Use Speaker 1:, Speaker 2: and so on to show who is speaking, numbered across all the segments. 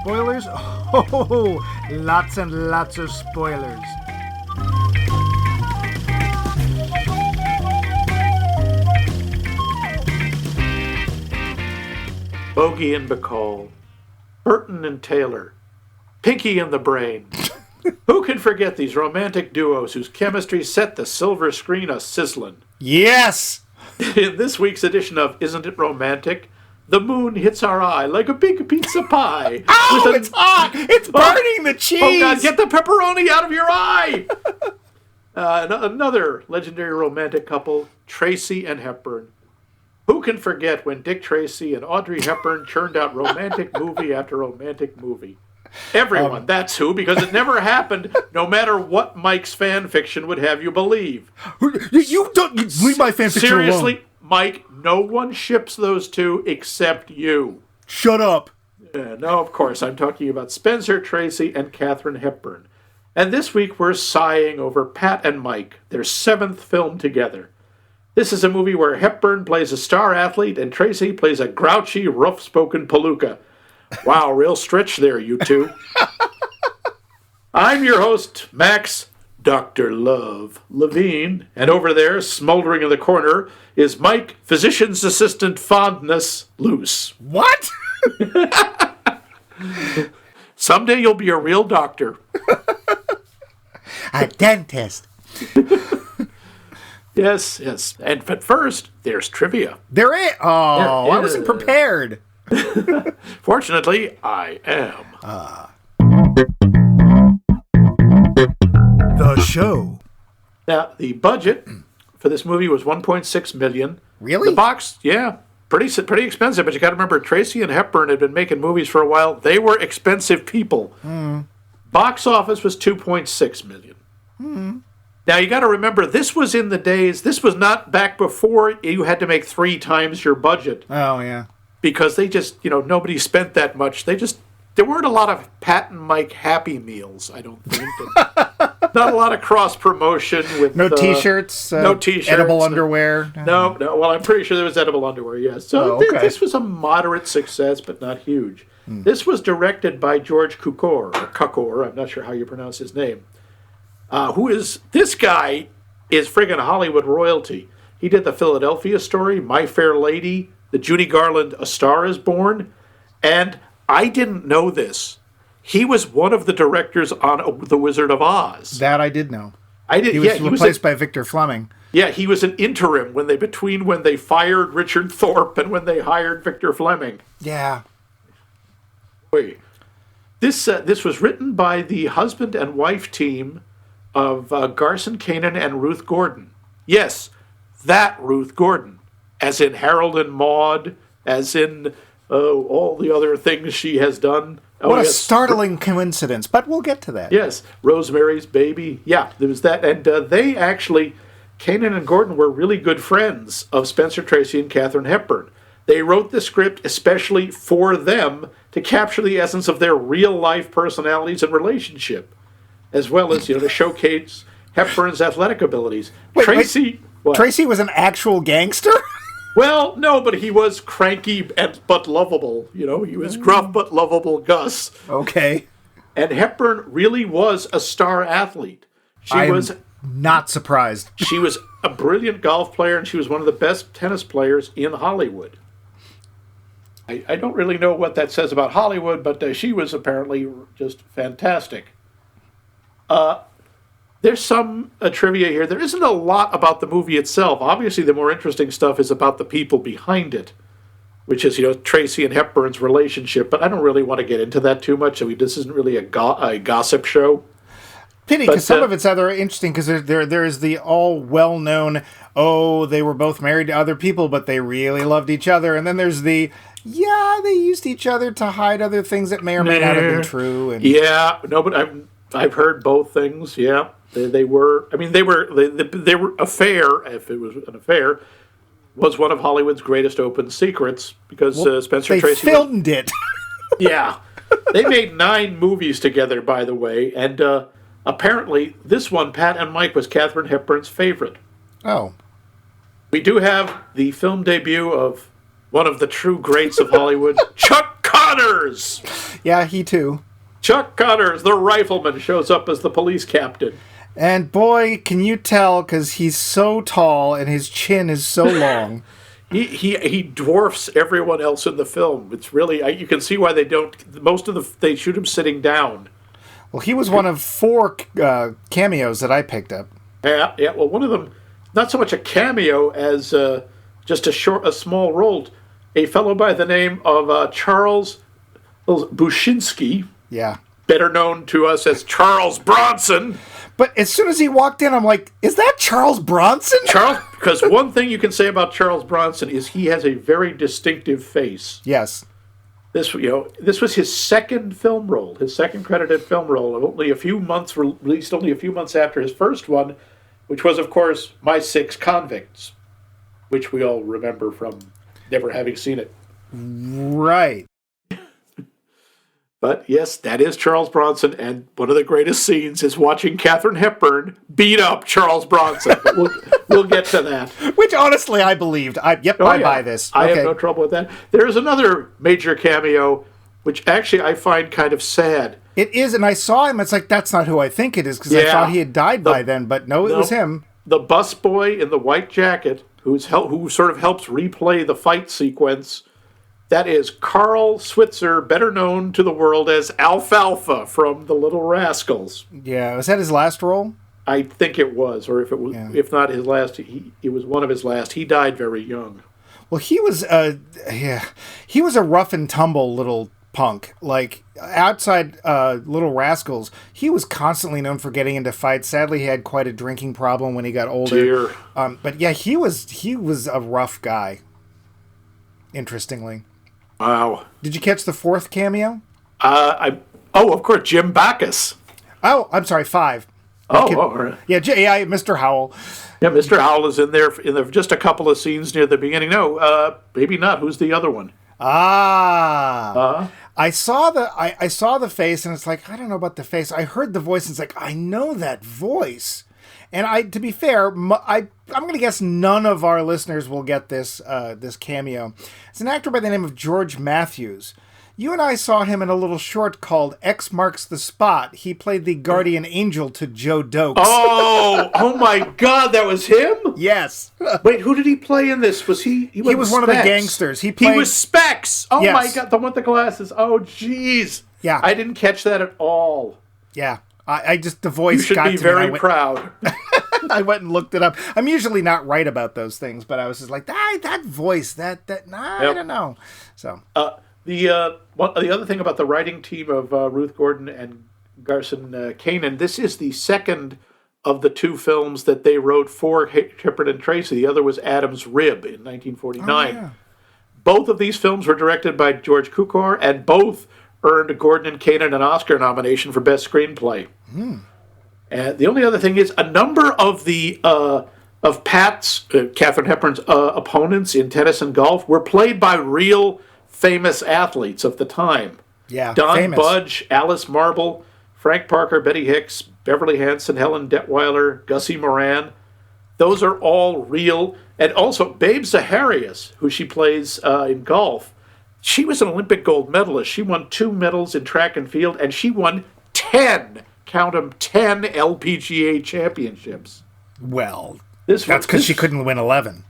Speaker 1: spoilers? Oh, lots and lots of spoilers.
Speaker 2: Bogey and Bacall, Burton and Taylor, Pinky and the Brain. Who can forget these romantic duos whose chemistry set the silver screen a-sizzling?
Speaker 1: Yes!
Speaker 2: In this week's edition of Isn't It Romantic, the moon hits our eye like a big pizza pie.
Speaker 1: Oh, it's hot! It's burning the cheese!
Speaker 2: Oh, God, get the pepperoni out of your eye! Another legendary romantic couple, Tracy and Hepburn. Who can forget when Dick Tracy and Audrey Hepburn churned out romantic movie after romantic movie? Everyone, that's who, because it never happened, no matter what Mike's fan fiction would have you believe.
Speaker 1: You leave my fan fiction alone.
Speaker 2: Seriously, Mike, no one ships those two except you.
Speaker 1: Shut up.
Speaker 2: No, of course, I'm talking about Spencer Tracy and Katherine Hepburn. And this week we're sighing over Pat and Mike, their 7th film together. This is a movie where Hepburn plays a star athlete and Tracy plays a grouchy, rough-spoken palooka. Wow, real stretch there, you two. I'm your host, Max Dr. Love Levine, and over there, smoldering in the corner, is Mike, physician's assistant fondness loose.
Speaker 1: What?
Speaker 2: Someday you'll be a real doctor.
Speaker 1: A dentist.
Speaker 2: Yes. But first, there's trivia.
Speaker 1: There is? Oh, I wasn't prepared.
Speaker 2: Fortunately, I am.
Speaker 1: The show.
Speaker 2: Now, the budget for this movie was $1.6 million.
Speaker 1: Really?
Speaker 2: The box, yeah, pretty expensive. But you got to remember, Tracy and Hepburn had been making movies for a while. They were expensive people. Box office was $2.6 million. Now, you got to remember, this was in the days, this was not back before you had to make 3 times your budget.
Speaker 1: Oh, yeah.
Speaker 2: Because they just, nobody spent that much. There weren't a lot of Pat and Mike Happy Meals, I don't think. Not a lot of cross-promotion with...
Speaker 1: No T-shirts?
Speaker 2: No T-shirts.
Speaker 1: Edible underwear?
Speaker 2: No. Well, I'm pretty sure there was edible underwear, yes. So this was a moderate success, but not huge. This was directed by George Cukor, I'm not sure how you pronounce his name. This guy is friggin' Hollywood royalty. He did the Philadelphia Story, My Fair Lady, the Judy Garland A Star Is Born, and I didn't know this. He was one of the directors on The Wizard of Oz.
Speaker 1: That I did know.
Speaker 2: He
Speaker 1: was replaced by Victor Fleming.
Speaker 2: Yeah, he was an interim when they fired Richard Thorpe and when they hired Victor Fleming.
Speaker 1: Yeah.
Speaker 2: Wait. This was written by the husband and wife team of Garson Kanin and Ruth Gordon. Yes, that Ruth Gordon. As in Harold and Maude, as in all the other things she has done.
Speaker 1: What a startling coincidence, but we'll get to that.
Speaker 2: Yes, Rosemary's Baby. Yeah, there was that. And they actually, Kanin and Gordon were really good friends of Spencer Tracy and Katherine Hepburn. They wrote the script especially for them to capture the essence of their real-life personalities and relationship, as well as, to showcase Hepburn's athletic abilities.
Speaker 1: Tracy was an actual gangster?
Speaker 2: Well, no, but he was cranky but lovable. He was gruff but lovable Gus.
Speaker 1: Okay.
Speaker 2: And Hepburn really was a star athlete.
Speaker 1: I was not surprised.
Speaker 2: She was a brilliant golf player, and she was one of the best tennis players in Hollywood. I don't really know what that says about Hollywood, but she was apparently just fantastic. There's some trivia here. There isn't a lot about the movie itself. Obviously, the more interesting stuff is about the people behind it, which is, Tracy and Hepburn's relationship. But I don't really want to get into that too much. This isn't really a gossip show.
Speaker 1: Pity, because some of it's rather interesting, because there is the all well-known, they were both married to other people, but they really loved each other. And then there's they used each other to hide other things that may or may not have been true. And...
Speaker 2: Yeah, no, but I've heard both things, yeah. They were affair, if it was an affair, was one of Hollywood's greatest open secrets, because Spencer Tracy...
Speaker 1: They filmed it.
Speaker 2: Yeah. They made 9 movies together, by the way, and apparently this one, Pat and Mike, was Katherine Hepburn's favorite.
Speaker 1: Oh.
Speaker 2: We do have the film debut of one of the true greats of Hollywood, Chuck Connor! Connors!
Speaker 1: Yeah, he too.
Speaker 2: Chuck Connors, the Rifleman, shows up as the police captain.
Speaker 1: And boy, can you tell, because he's so tall and his chin is so long.
Speaker 2: He dwarfs everyone else in the film. It's really, you can see why they shoot him sitting down.
Speaker 1: Well, he was one of 4 cameos that I picked up.
Speaker 2: Yeah. Well, one of them, not so much a cameo as just a small role. A fellow by the name of Charles Bushinsky.
Speaker 1: Yeah.
Speaker 2: Better known to us as Charles Bronson.
Speaker 1: But as soon as he walked in, I'm like, is that Charles Bronson?
Speaker 2: Because one thing you can say about Charles Bronson is he has a very distinctive face.
Speaker 1: Yes.
Speaker 2: This was his second film role, his second credited film role, released only a few months after his first one, which was, of course, My 6 Convicts, which we all remember from never having seen it.
Speaker 1: Right.
Speaker 2: But yes, that is Charles Bronson, and one of the greatest scenes is watching Katherine Hepburn beat up Charles Bronson. But we'll get to that.
Speaker 1: Which honestly I believed. I buy this.
Speaker 2: I have no trouble with that. There's another major cameo, which actually I find kind of sad.
Speaker 1: It is, and I saw him. It's like, that's not who I think it is, because I thought he had died by then, but no, it was him.
Speaker 2: The busboy in the white jacket, who sort of helps replay the fight sequence. That is Carl Switzer, better known to the world as Alfalfa from The Little Rascals.
Speaker 1: Yeah, was that his last role?
Speaker 2: I think it was, or if not his last, it was one of his last. He died very young.
Speaker 1: Well, he was a rough and tumble little punk. Like, outside Little Rascals, he was constantly known for getting into fights. Sadly, he had quite a drinking problem when he got older. But yeah, he was a rough guy. Interestingly.
Speaker 2: Wow.
Speaker 1: Did you catch the 4th cameo?
Speaker 2: Of course, Jim Backus.
Speaker 1: Oh, I'm sorry, 5.
Speaker 2: All right.
Speaker 1: Yeah, Mr. Howell.
Speaker 2: Yeah, Mr. Howell is in there just a couple of scenes near the beginning. No, maybe not. Who's the other one?
Speaker 1: I saw the face, and it's like, I don't know about the face. I heard the voice, and it's like, I know that voice. And to be fair, I'm going to guess none of our listeners will get this cameo. It's an actor by the name of George Matthews. You and I saw him in a little short called X Marks the Spot. He played the guardian angel to Joe Dokes.
Speaker 2: Oh my God, that was him?
Speaker 1: Yes.
Speaker 2: Wait, who did he play in this? Was he?
Speaker 1: He was one of the gangsters.
Speaker 2: He was Specs. Oh yes. My God, the one with the glasses. Oh, jeez.
Speaker 1: Yeah.
Speaker 2: I didn't catch that at all.
Speaker 1: Yeah. I just, the voice got to me.
Speaker 2: You should be very proud.
Speaker 1: I went and looked it up. I'm usually not right about those things, but I was just like, that voice, I don't know. So
Speaker 2: the other thing about the writing team of Ruth Gordon and Garson Kanin, this is the second of the 2 films that they wrote for Hepburn and Tracy. The other was Adam's Rib in 1949. Oh, yeah. Both of these films were directed by George Cukor, and both earned Gordon and Kanin an Oscar nomination for Best Screenplay. And the only other thing is a number of the Pat's, Katherine Hepburn's opponents in tennis and golf were played by real famous athletes of the time.
Speaker 1: Yeah,
Speaker 2: Don
Speaker 1: famous.
Speaker 2: Budge, Alice Marble, Frank Parker, Betty Hicks, Beverly Hanson, Helen Detweiler, Gussie Moran. Those are all real. And also Babe Zaharias, who she plays in golf. She was an Olympic gold medalist. She won 2 medals in track and field, and she won 10, count them, 10 LPGA championships.
Speaker 1: Well, that's because she couldn't win 11.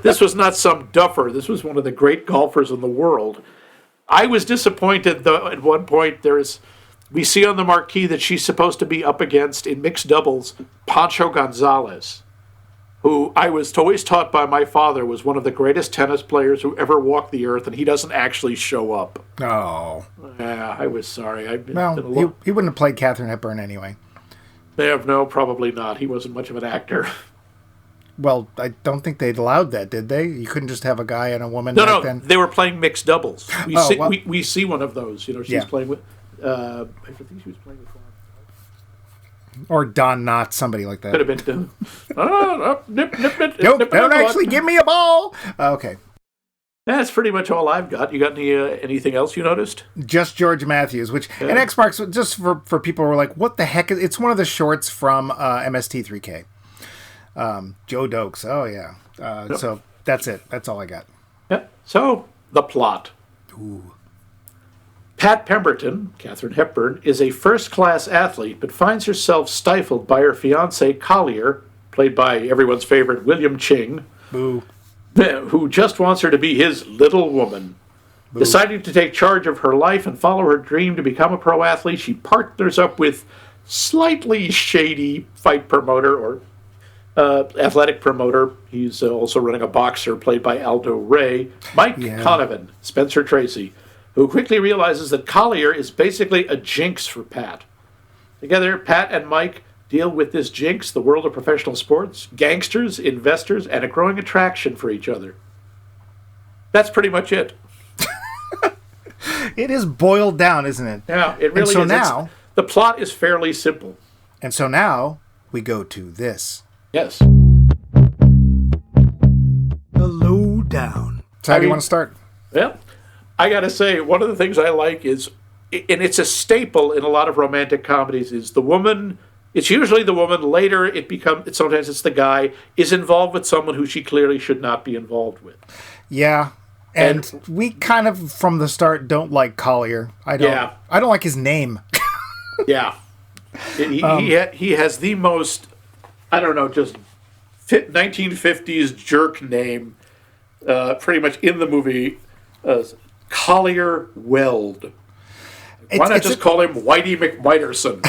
Speaker 2: This was not some duffer. This was one of the great golfers in the world. I was disappointed, though, at one point we see on the marquee that she's supposed to be up against, in mixed doubles, Pancho Gonzalez, who I was always taught by my father was one of the greatest tennis players who ever walked the earth, and he doesn't actually show up.
Speaker 1: Oh.
Speaker 2: Yeah, I was sorry.
Speaker 1: He wouldn't have played Katherine Hepburn anyway.
Speaker 2: No, probably not. He wasn't much of an actor.
Speaker 1: Well, I don't think they'd allowed that, did they? You couldn't just have a guy and a woman
Speaker 2: back
Speaker 1: then?
Speaker 2: They were playing mixed doubles. We see one of those. She's playing with... I think she was playing with...
Speaker 1: Or Don Knotts, somebody like that.
Speaker 2: Could have been.
Speaker 1: Nope, don't actually give me a ball. Okay.
Speaker 2: That's pretty much all I've got. You got anything else you noticed?
Speaker 1: Just George Matthews, and X Marks, just for people who are like, what the heck? It's one of the shorts from MST3K. Joe Dokes. Oh, yeah. So that's it. That's all I got.
Speaker 2: Yeah. So, the plot.
Speaker 1: Ooh.
Speaker 2: Pat Pemberton, Katherine Hepburn, is a first-class athlete, but finds herself stifled by her fiancé Collier, played by everyone's favorite William Ching,
Speaker 1: Boo.
Speaker 2: who just wants her to be his little woman. Boo. Deciding to take charge of her life and follow her dream to become a pro athlete, she partners up with slightly shady fight promoter or athletic promoter. He's also running a boxer played by Aldo Ray, Mike Conovan, Spencer Tracy, who quickly realizes that Collier is basically a jinx for Pat. Together, Pat and Mike deal with this jinx, the world of professional sports, gangsters, investors, and a growing attraction for each other. That's pretty much it.
Speaker 1: It is boiled down, isn't it?
Speaker 2: Yeah, it really
Speaker 1: is.
Speaker 2: Now, the plot is fairly simple.
Speaker 1: And so now we go to this.
Speaker 2: Yes.
Speaker 1: The lowdown. So how do you want to start?
Speaker 2: Well, I got to say, one of the things I like is, and it's a staple in a lot of romantic comedies, is the woman, it's usually the woman, later sometimes it's the guy, is involved with someone who she clearly should not be involved with.
Speaker 1: Yeah. And we kind of, from the start, don't like Collier. I don't like his name.
Speaker 2: Yeah. He has the most, I don't know, just 1950s jerk name pretty much in the movie, Collier Weld. Why not just call him Whitey McWhiterson?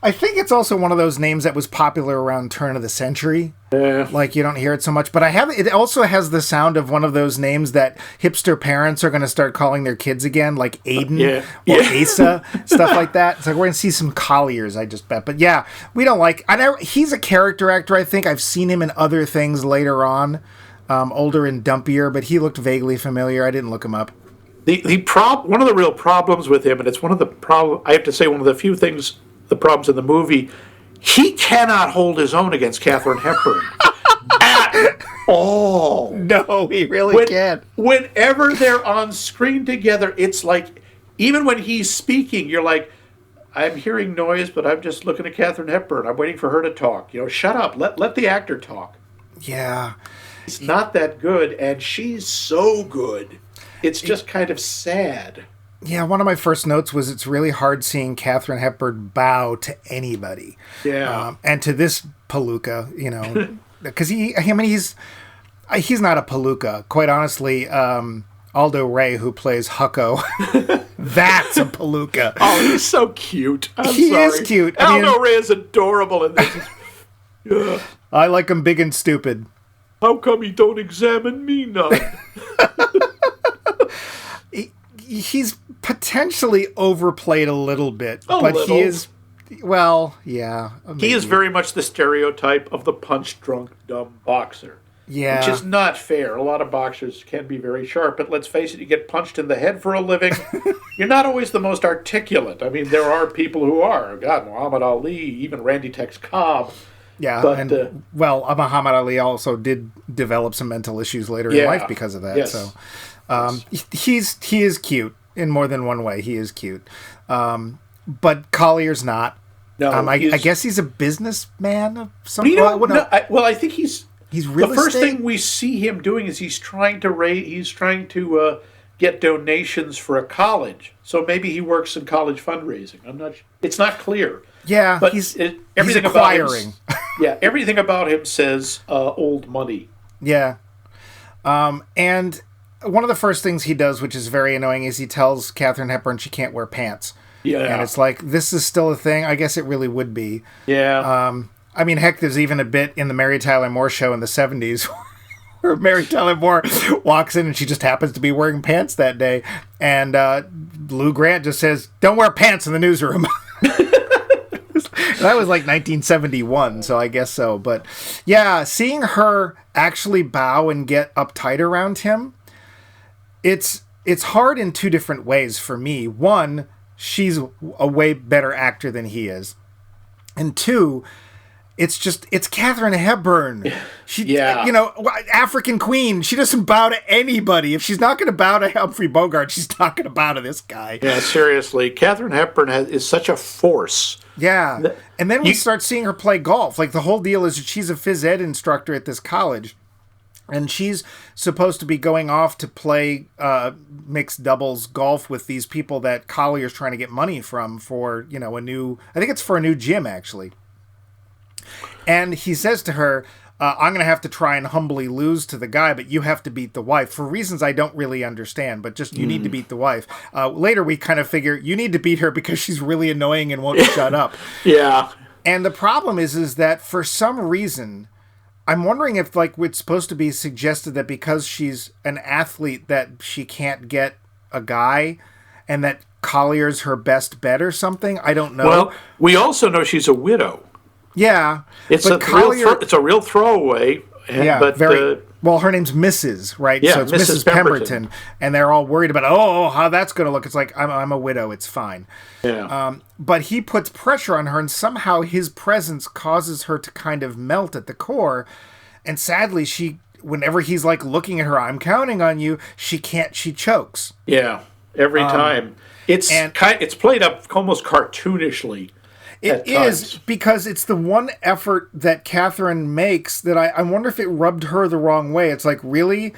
Speaker 1: I think it's also one of those names that was popular around turn of the century. Yeah. Like, you don't hear it so much. But it also has the sound of one of those names that hipster parents are going to start calling their kids again, like Aiden or Asa, stuff like that. It's like, we're going to see some Colliers, I just bet. But yeah, we don't like... he's a character actor, I think. I've seen him in other things later on, older and dumpier, but he looked vaguely familiar. I didn't look him up.
Speaker 2: One of the real problems with him, and it's one of the I have to say, one of the few things, the problems in the movie, he cannot hold his own against Katherine Hepburn at all.
Speaker 1: No, he really can't.
Speaker 2: Whenever they're on screen together, it's like, even when he's speaking, you're like, I'm hearing noise, but I'm just looking at Katherine Hepburn. I'm waiting for her to talk. Shut up. Let the actor talk.
Speaker 1: Yeah.
Speaker 2: He's not that good, and she's so good. It's just kind of sad.
Speaker 1: Yeah, one of my first notes was it's really hard seeing Katherine Hepburn bow to anybody.
Speaker 2: Yeah.
Speaker 1: And to this palooka, because he's not a palooka. Quite honestly, Aldo Ray, who plays Hucko, that's a palooka.
Speaker 2: Oh, he's so cute.
Speaker 1: He is cute.
Speaker 2: Aldo Ray is adorable in this.
Speaker 1: Yeah. I like him big and stupid.
Speaker 2: How come he don't examine me none?
Speaker 1: He's potentially overplayed a little bit,
Speaker 2: he
Speaker 1: is, well, yeah.
Speaker 2: Maybe. He is very much the stereotype of the punch-drunk, dumb boxer.
Speaker 1: Yeah.
Speaker 2: Which is not fair. A lot of boxers can be very sharp, but let's face it, you get punched in the head for a living. You're not always the most articulate. I mean, there are people who are. God, Muhammad Ali, even Randy Tex Cobb.
Speaker 1: Yeah, but, Muhammad Ali also did develop some mental issues later in life because of that.
Speaker 2: Yes.
Speaker 1: So he is cute in more than one way. He is cute. But Collier's not.
Speaker 2: No,
Speaker 1: I guess he's a businessman of some
Speaker 2: kind. I think he's
Speaker 1: real
Speaker 2: the first
Speaker 1: estate?
Speaker 2: thing we see him doing is he's trying to get donations for a college. So maybe he works in college fundraising. I'm not. It's not clear.
Speaker 1: Yeah,
Speaker 2: but
Speaker 1: he's
Speaker 2: acquiring. Everything about him says old money.
Speaker 1: Yeah, and one of the first things he does, which is very annoying, is he tells Katherine Hepburn she can't wear pants.
Speaker 2: Yeah,
Speaker 1: and it's like, this is still a thing. I guess it really would be.
Speaker 2: Yeah.
Speaker 1: I mean, heck, there's even a bit in the Mary Tyler Moore Show in the 70s where Mary Tyler Moore walks in and she just happens to be wearing pants that day, and Lou Grant just says, "Don't wear pants in the newsroom." That was like 1971, so I guess so. But yeah, seeing her actually bow and get uptight around him, it's hard in two different ways for me. One, she's a way better actor than he is. And two, it's Katherine Hepburn. She, African queen. She doesn't bow to anybody. If she's not going to bow to Humphrey Bogart, she's not going to bow to this guy.
Speaker 2: Yeah, seriously. Katherine Hepburn is such a force.
Speaker 1: Yeah. And then we start seeing her play golf. Like, the whole deal is that she's a phys ed instructor at this college. And she's supposed to be going off to play mixed doubles golf with these people that Collier's trying to get money from for, I think it's for a new gym, actually. And he says to her, I'm going to have to try and humbly lose to the guy, but you have to beat the wife for reasons I don't really understand, but just you need to beat the wife. Later, we kind of figure you need to beat her because she's really annoying and won't shut up.
Speaker 2: Yeah.
Speaker 1: And the problem is that for some reason, I'm wondering if it's supposed to be suggested that because she's an athlete that she can't get a guy and that Collier's her best bet or something. I don't know.
Speaker 2: Well, we also know she's a widow.
Speaker 1: Yeah.
Speaker 2: It's a real throwaway.
Speaker 1: But well, her name's Mrs., right?
Speaker 2: Yeah,
Speaker 1: so it's
Speaker 2: Mrs.
Speaker 1: Pemberton. And they're all worried about, how that's going to look. It's like, I'm a widow. It's fine.
Speaker 2: Yeah.
Speaker 1: But he puts pressure on her, and somehow his presence causes her to kind of melt at the core. And sadly, whenever he's looking at her, I'm counting on you, she chokes.
Speaker 2: Yeah, every time. It's played up almost cartoonishly.
Speaker 1: It is, because it's the one effort that Katherine makes that I wonder if it rubbed her the wrong way. It's like, really?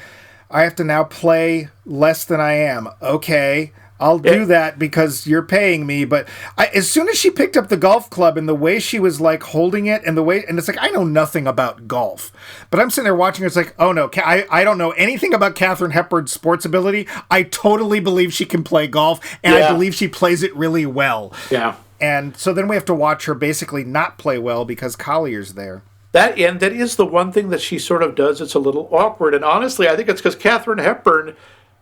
Speaker 1: I have to now play less than I am. Okay, I'll do that because you're paying me. But as soon as she picked up the golf club and the way she was holding it and it's like, I know nothing about golf. But I'm sitting there watching, it's like, oh no, I don't know anything about Katherine Hepburn's sports ability. I totally believe she can play golf, and I believe she plays it really well.
Speaker 2: Yeah.
Speaker 1: And so then we have to watch her basically not play well because Collier's there.
Speaker 2: That is the one thing that she sort of does. It's a little awkward. And honestly, I think it's because Katherine Hepburn,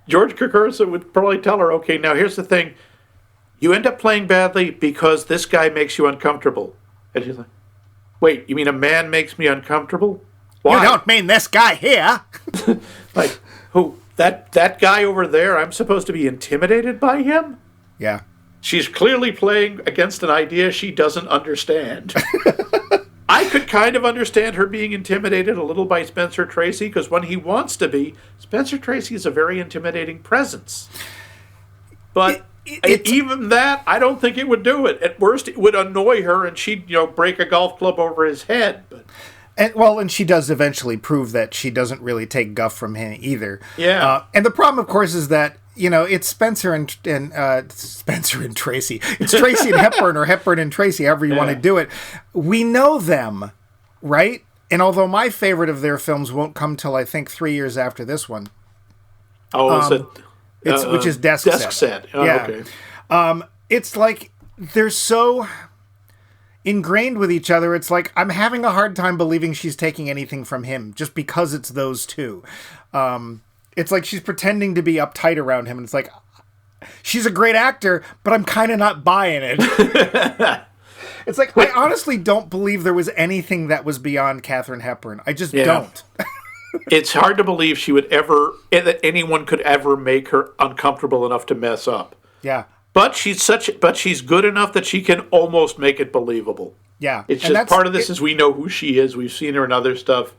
Speaker 2: George Cukor would probably tell her, okay, now here's the thing. You end up playing badly because this guy makes you uncomfortable. And she's like, wait, you mean a man makes me uncomfortable? Why?
Speaker 1: You don't mean this guy here.
Speaker 2: Who? That guy over there, I'm supposed to be intimidated by him?
Speaker 1: Yeah.
Speaker 2: She's clearly playing against an idea she doesn't understand. I could kind of understand her being intimidated a little by Spencer Tracy, because when he wants to be, Spencer Tracy is a very intimidating presence. But even that, I don't think it would do it. At worst, it would annoy her, and she'd break a golf club over his head. But
Speaker 1: And she does eventually prove that she doesn't really take guff from him either.
Speaker 2: Yeah.
Speaker 1: And the problem, of course, is that it's Spencer and Tracy. It's Tracy and Hepburn, or Hepburn and Tracy, however you want to do it. We know them, right? And although my favorite of their films won't come till I think 3 years after this one.
Speaker 2: Oh, is it?
Speaker 1: Which is Desk Set.
Speaker 2: Oh,
Speaker 1: yeah.
Speaker 2: Okay.
Speaker 1: It's like they're so ingrained with each other. It's like I'm having a hard time believing she's taking anything from him just because it's those two. It's like she's pretending to be uptight around him, and it's like, she's a great actor, but I'm kind of not buying it. It's like, I honestly don't believe there was anything that was beyond Katherine Hepburn. I just don't.
Speaker 2: It's hard to believe that anyone could ever make her uncomfortable enough to mess up.
Speaker 1: Yeah.
Speaker 2: But she's good enough that she can almost make it believable.
Speaker 1: Yeah.
Speaker 2: It's just part of this is we know who she is. We've seen her in other stuff.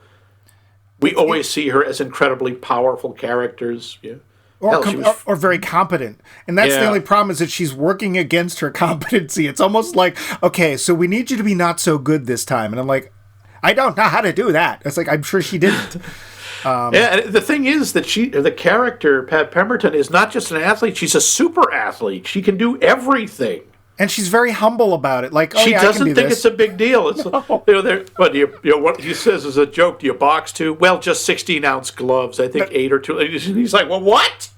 Speaker 2: We always see her as incredibly powerful characters. Yeah.
Speaker 1: Or very competent. And that's the only problem, is that she's working against her competency. It's almost like, okay, so we need you to be not so good this time. And I'm like, I don't know how to do that. It's like, I'm sure she didn't.
Speaker 2: And the thing is that the character, Pat Pemberton, is not just an athlete. She's a super athlete. She can do everything.
Speaker 1: And she's very humble about it. Like,
Speaker 2: she doesn't think
Speaker 1: this.
Speaker 2: It's a big deal. It's what he says is a joke. Do you box too? Well, just 16-ounce gloves. I think 8 or 2. He's like, well, what?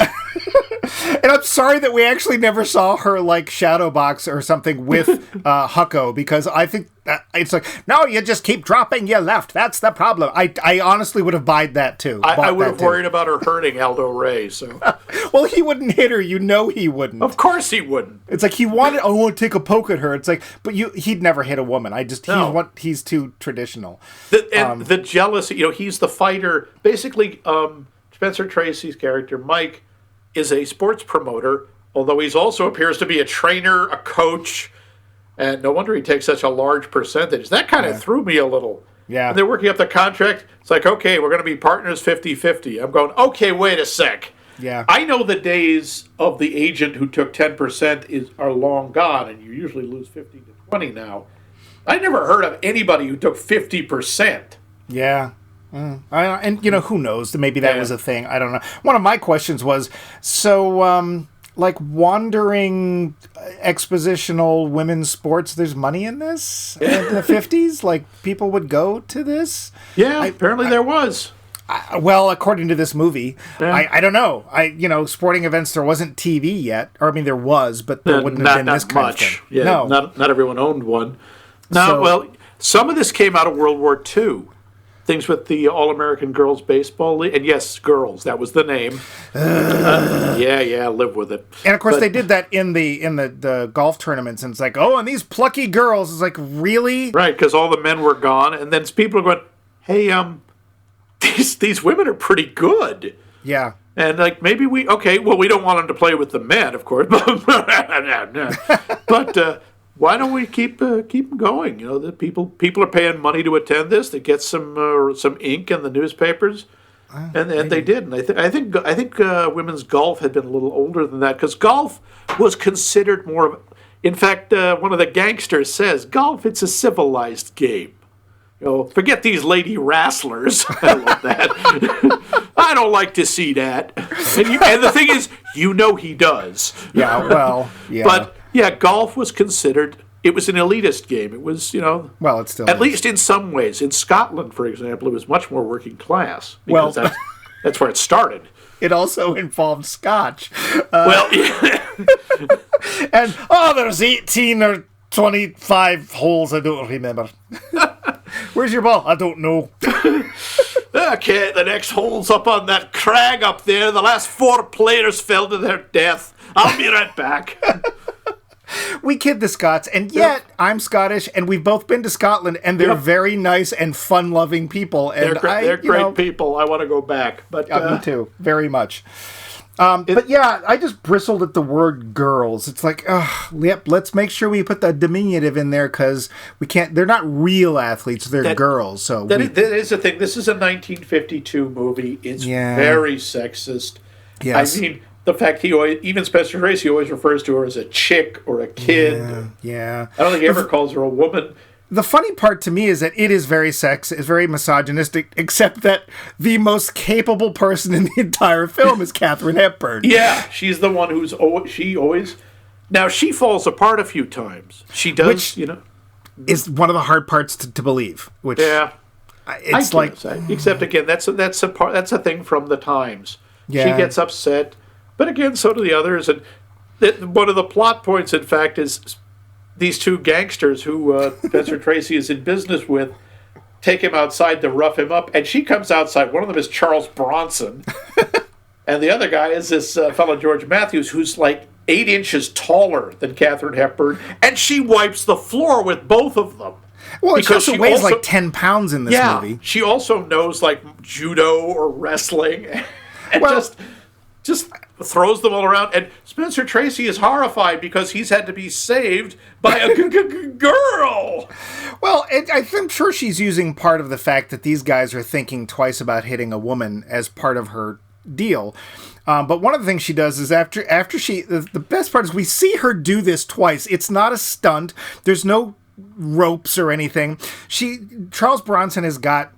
Speaker 1: And I'm sorry that we actually never saw her shadow box or something with Hucko, because I think it's like, no, you just keep dropping your left. That's the problem. I honestly would have bought that too.
Speaker 2: I would have worried about her hurting Aldo Ray. So,
Speaker 1: well, he wouldn't hit her. He wouldn't.
Speaker 2: Of course he wouldn't.
Speaker 1: It's like I want to take a poke at her. It's like, but he'd never hit a woman. He's too traditional.
Speaker 2: The jealousy. He's the fighter. Basically, Spencer Tracy's character, Mike, is a sports promoter, although he also appears to be a trainer, a coach, and no wonder he takes such a large percentage. That kind of threw me a little.
Speaker 1: Yeah.
Speaker 2: And they're working up the contract. It's like, okay, we're going to be partners 50-50. I'm going, okay, wait a sec.
Speaker 1: Yeah.
Speaker 2: I know the days of the agent who took 10% are long gone, and you usually lose 50-20 now. I never heard of anybody who took 50%.
Speaker 1: Yeah. And, who knows? Maybe that was a thing. I don't know. One of my questions was, so, wandering expositional women's sports, there's money in this in the 50s? Like, people would go to this?
Speaker 2: Yeah, apparently there was.
Speaker 1: Well, according to this movie, I don't know. Sporting events, there wasn't TV yet. Or, there was, but there wouldn't have been this kind of thing.
Speaker 2: Yeah, no. Not everyone owned one. No, some of this came out of World War II. Things with the All-American Girls Baseball League. And yes, girls, that was the name. Live with it.
Speaker 1: And, of course, they did that in the golf tournaments. And it's like, and these plucky girls. It's like, really?
Speaker 2: Right, because all the men were gone. And then people are going, hey, these women are pretty good.
Speaker 1: Yeah.
Speaker 2: And maybe we don't want them to play with the men, of course. But why don't we keep them going? The people are paying money to attend this. They get some ink in the newspapers, and they did. And I think women's golf had been a little older than that, because golf was considered more of. In fact, one of the gangsters says, "Golf, it's a civilized game." Forget these lady wrestlers. I love that. I don't like to see that. And the thing is, he does.
Speaker 1: Yeah, well, yeah.
Speaker 2: But, golf was considered, it was an elitist game. It was,
Speaker 1: Well, it's still.
Speaker 2: At least in some ways. In Scotland, for example, it was much more working class. Because that's where it started.
Speaker 1: It also involved scotch.
Speaker 2: Yeah.
Speaker 1: And, there's 18 or 25 holes, I don't remember. Where's your ball? I don't know.
Speaker 2: Okay, the next hole's up on that crag up there. The last 4 players fell to their death. I'll be right back.
Speaker 1: We kid the Scots, and yet I'm Scottish, and we've both been to Scotland, and they're very nice and fun-loving people. And
Speaker 2: they're great people. I want to go back. But
Speaker 1: me too, very much. But yeah, I just bristled at the word girls. It's like, let's make sure we put the diminutive in there, because we can't. They're not real athletes; they're girls. So
Speaker 2: that is the thing. This is a 1952 movie. It's very sexist.
Speaker 1: Yes.
Speaker 2: The fact even Spencer Tracy always refers to her as a chick or a kid.
Speaker 1: Yeah.
Speaker 2: I don't think he ever calls her a woman.
Speaker 1: The funny part to me is that it is very it's very misogynistic, except that the most capable person in the entire film is Katherine Hepburn.
Speaker 2: Yeah, she's the one she always. Now, she falls apart a few times. She does,
Speaker 1: is one of the hard parts to believe. Which, it's
Speaker 2: except again, that's a thing from the times.
Speaker 1: Yeah.
Speaker 2: She gets upset, but again, so do the others. And one of the plot points, in fact, is these 2 gangsters who Spencer Tracy is in business with take him outside to rough him up, and she comes outside. One of them is Charles Bronson, and the other guy is this fellow George Matthews, who's like 8 inches taller than Katherine Hepburn, and she wipes the floor with both of them.
Speaker 1: Well, she also weighs like 10 pounds in this movie.
Speaker 2: She also knows judo or wrestling, and just throws them all around. And Spencer Tracy is horrified because he's had to be saved by a girl.
Speaker 1: Well, I'm sure she's using part of the fact that these guys are thinking twice about hitting a woman as part of her deal. But one of the things she does is after the best part is we see her do this twice. It's not a stunt. There's no ropes or anything. Charles Bronson has got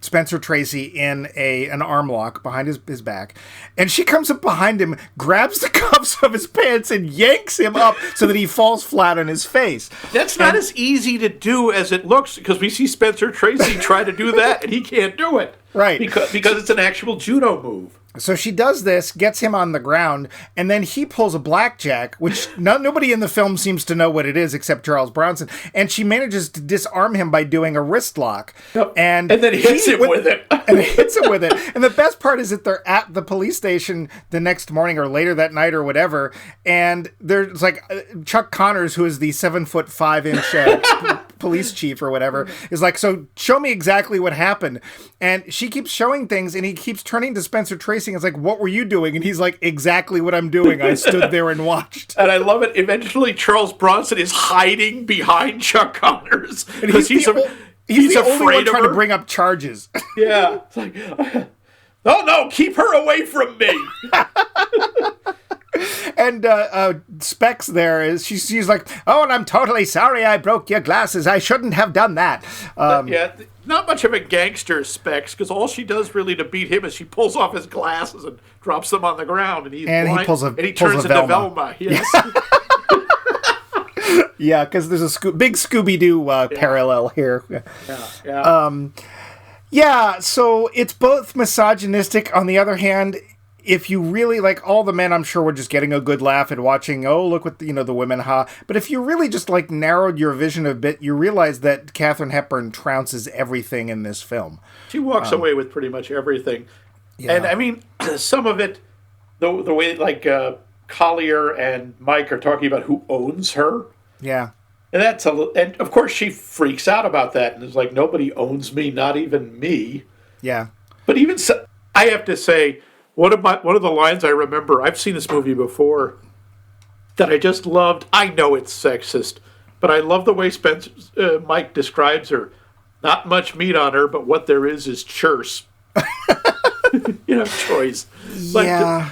Speaker 1: Spencer Tracy in an arm lock behind his back, and she comes up behind him, grabs the cuffs of his pants, and yanks him up so that he falls flat on his face.
Speaker 2: That's not as easy to do as it looks, because we see Spencer Tracy try to do that, and he can't do it.
Speaker 1: Right.
Speaker 2: Because it's an actual judo move.
Speaker 1: So she does this, gets him on the ground, and then he pulls a blackjack, which nobody in the film seems to know what it is except Charles Bronson, and she manages to disarm him by doing a wrist lock.
Speaker 2: Yep. And then hits him with it.
Speaker 1: And hits him with it. And the best part is that they're at the police station the next morning or later that night or whatever, and there's like Chuck Connors, who is the 7'5" police chief or whatever, is like, so show me exactly what happened. And she keeps showing things, and he keeps turning to Spencer Tracy and is like, what were you doing? And he's like, exactly what I'm doing. I stood there and watched.
Speaker 2: And I love it. Eventually, Charles Bronson is hiding behind Chuck Connors because he's
Speaker 1: the only
Speaker 2: afraid
Speaker 1: one trying to bring up charges.
Speaker 2: Yeah. It's like, oh no, keep her away from me.
Speaker 1: Specs there is she's like, oh, and I'm totally sorry I broke your glasses. I shouldn't have done that.
Speaker 2: Not much of a gangster, Specs, because all she does really to beat him is she pulls off his glasses and drops them on the ground, and he turns into Velma. Yes.
Speaker 1: Yeah, because there's a big Scooby-Doo parallel here. Yeah, so it's both misogynistic. On the other hand, if you really, like, all the men, I'm sure, were just getting a good laugh at watching, oh, look what, the women, ha. But if you really just, like, narrowed your vision a bit, you realize that Katherine Hepburn trounces everything in this film.
Speaker 2: She walks away with pretty much everything. Yeah. And, I mean, some of it, the way, like, Collier and Mike are talking about who owns her.
Speaker 1: Yeah.
Speaker 2: And and of course she freaks out about that and is like, nobody owns me, not even me.
Speaker 1: Yeah.
Speaker 2: But even so, I have to say, one of the lines I remember, I've seen this movie before, that I just loved. I know it's sexist, but I love the way Mike describes her. Not much meat on her, but what there is churse. Choice.
Speaker 1: Yeah.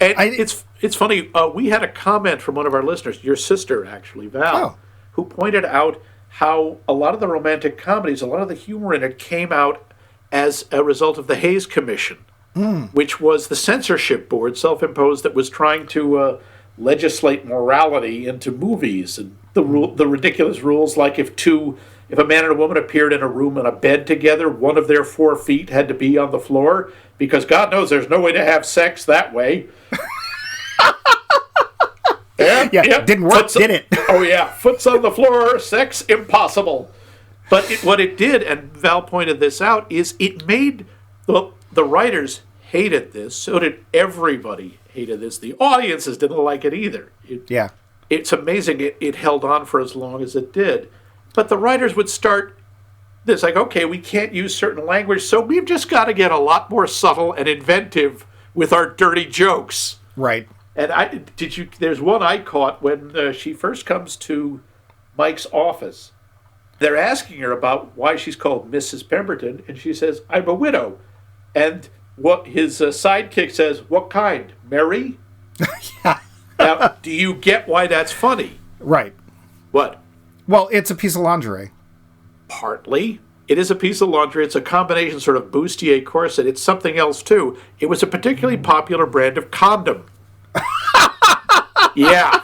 Speaker 2: It's funny. We had a comment from one of our listeners, your sister, actually, Val, who pointed out how a lot of the romantic comedies, a lot of the humor in it came out as a result of the Hays Commission, which was the censorship board, self-imposed, that was trying to legislate morality into movies, and the ridiculous rules, like if a man and a woman appeared in a room in a bed together, one of their 4 feet had to be on the floor, because God knows there's no way to have sex that way.
Speaker 1: Didn't work, did it?
Speaker 2: Oh, yeah. Foot's on the floor, sex impossible. But what it did, and Val pointed this out, is it made the writers hated this. So did everybody hated this. The audiences didn't like it either. It's amazing it held on for as long as it did. But the writers would start this, like, okay, we can't use certain language, so we've just got to get a lot more subtle and inventive with our dirty jokes.
Speaker 1: Right.
Speaker 2: And there's one I caught when she first comes to Mike's office. They're asking her about why she's called Mrs. Pemberton, and she says, I'm a widow. And what his sidekick says, what kind? Mary?
Speaker 1: Yeah.
Speaker 2: Now, do you get why that's funny?
Speaker 1: Right.
Speaker 2: What?
Speaker 1: Well, it's a piece of lingerie.
Speaker 2: Partly. It is a piece of lingerie. It's a combination sort of bustier corset. It's something else, too. It was a particularly popular brand of condom. Yeah.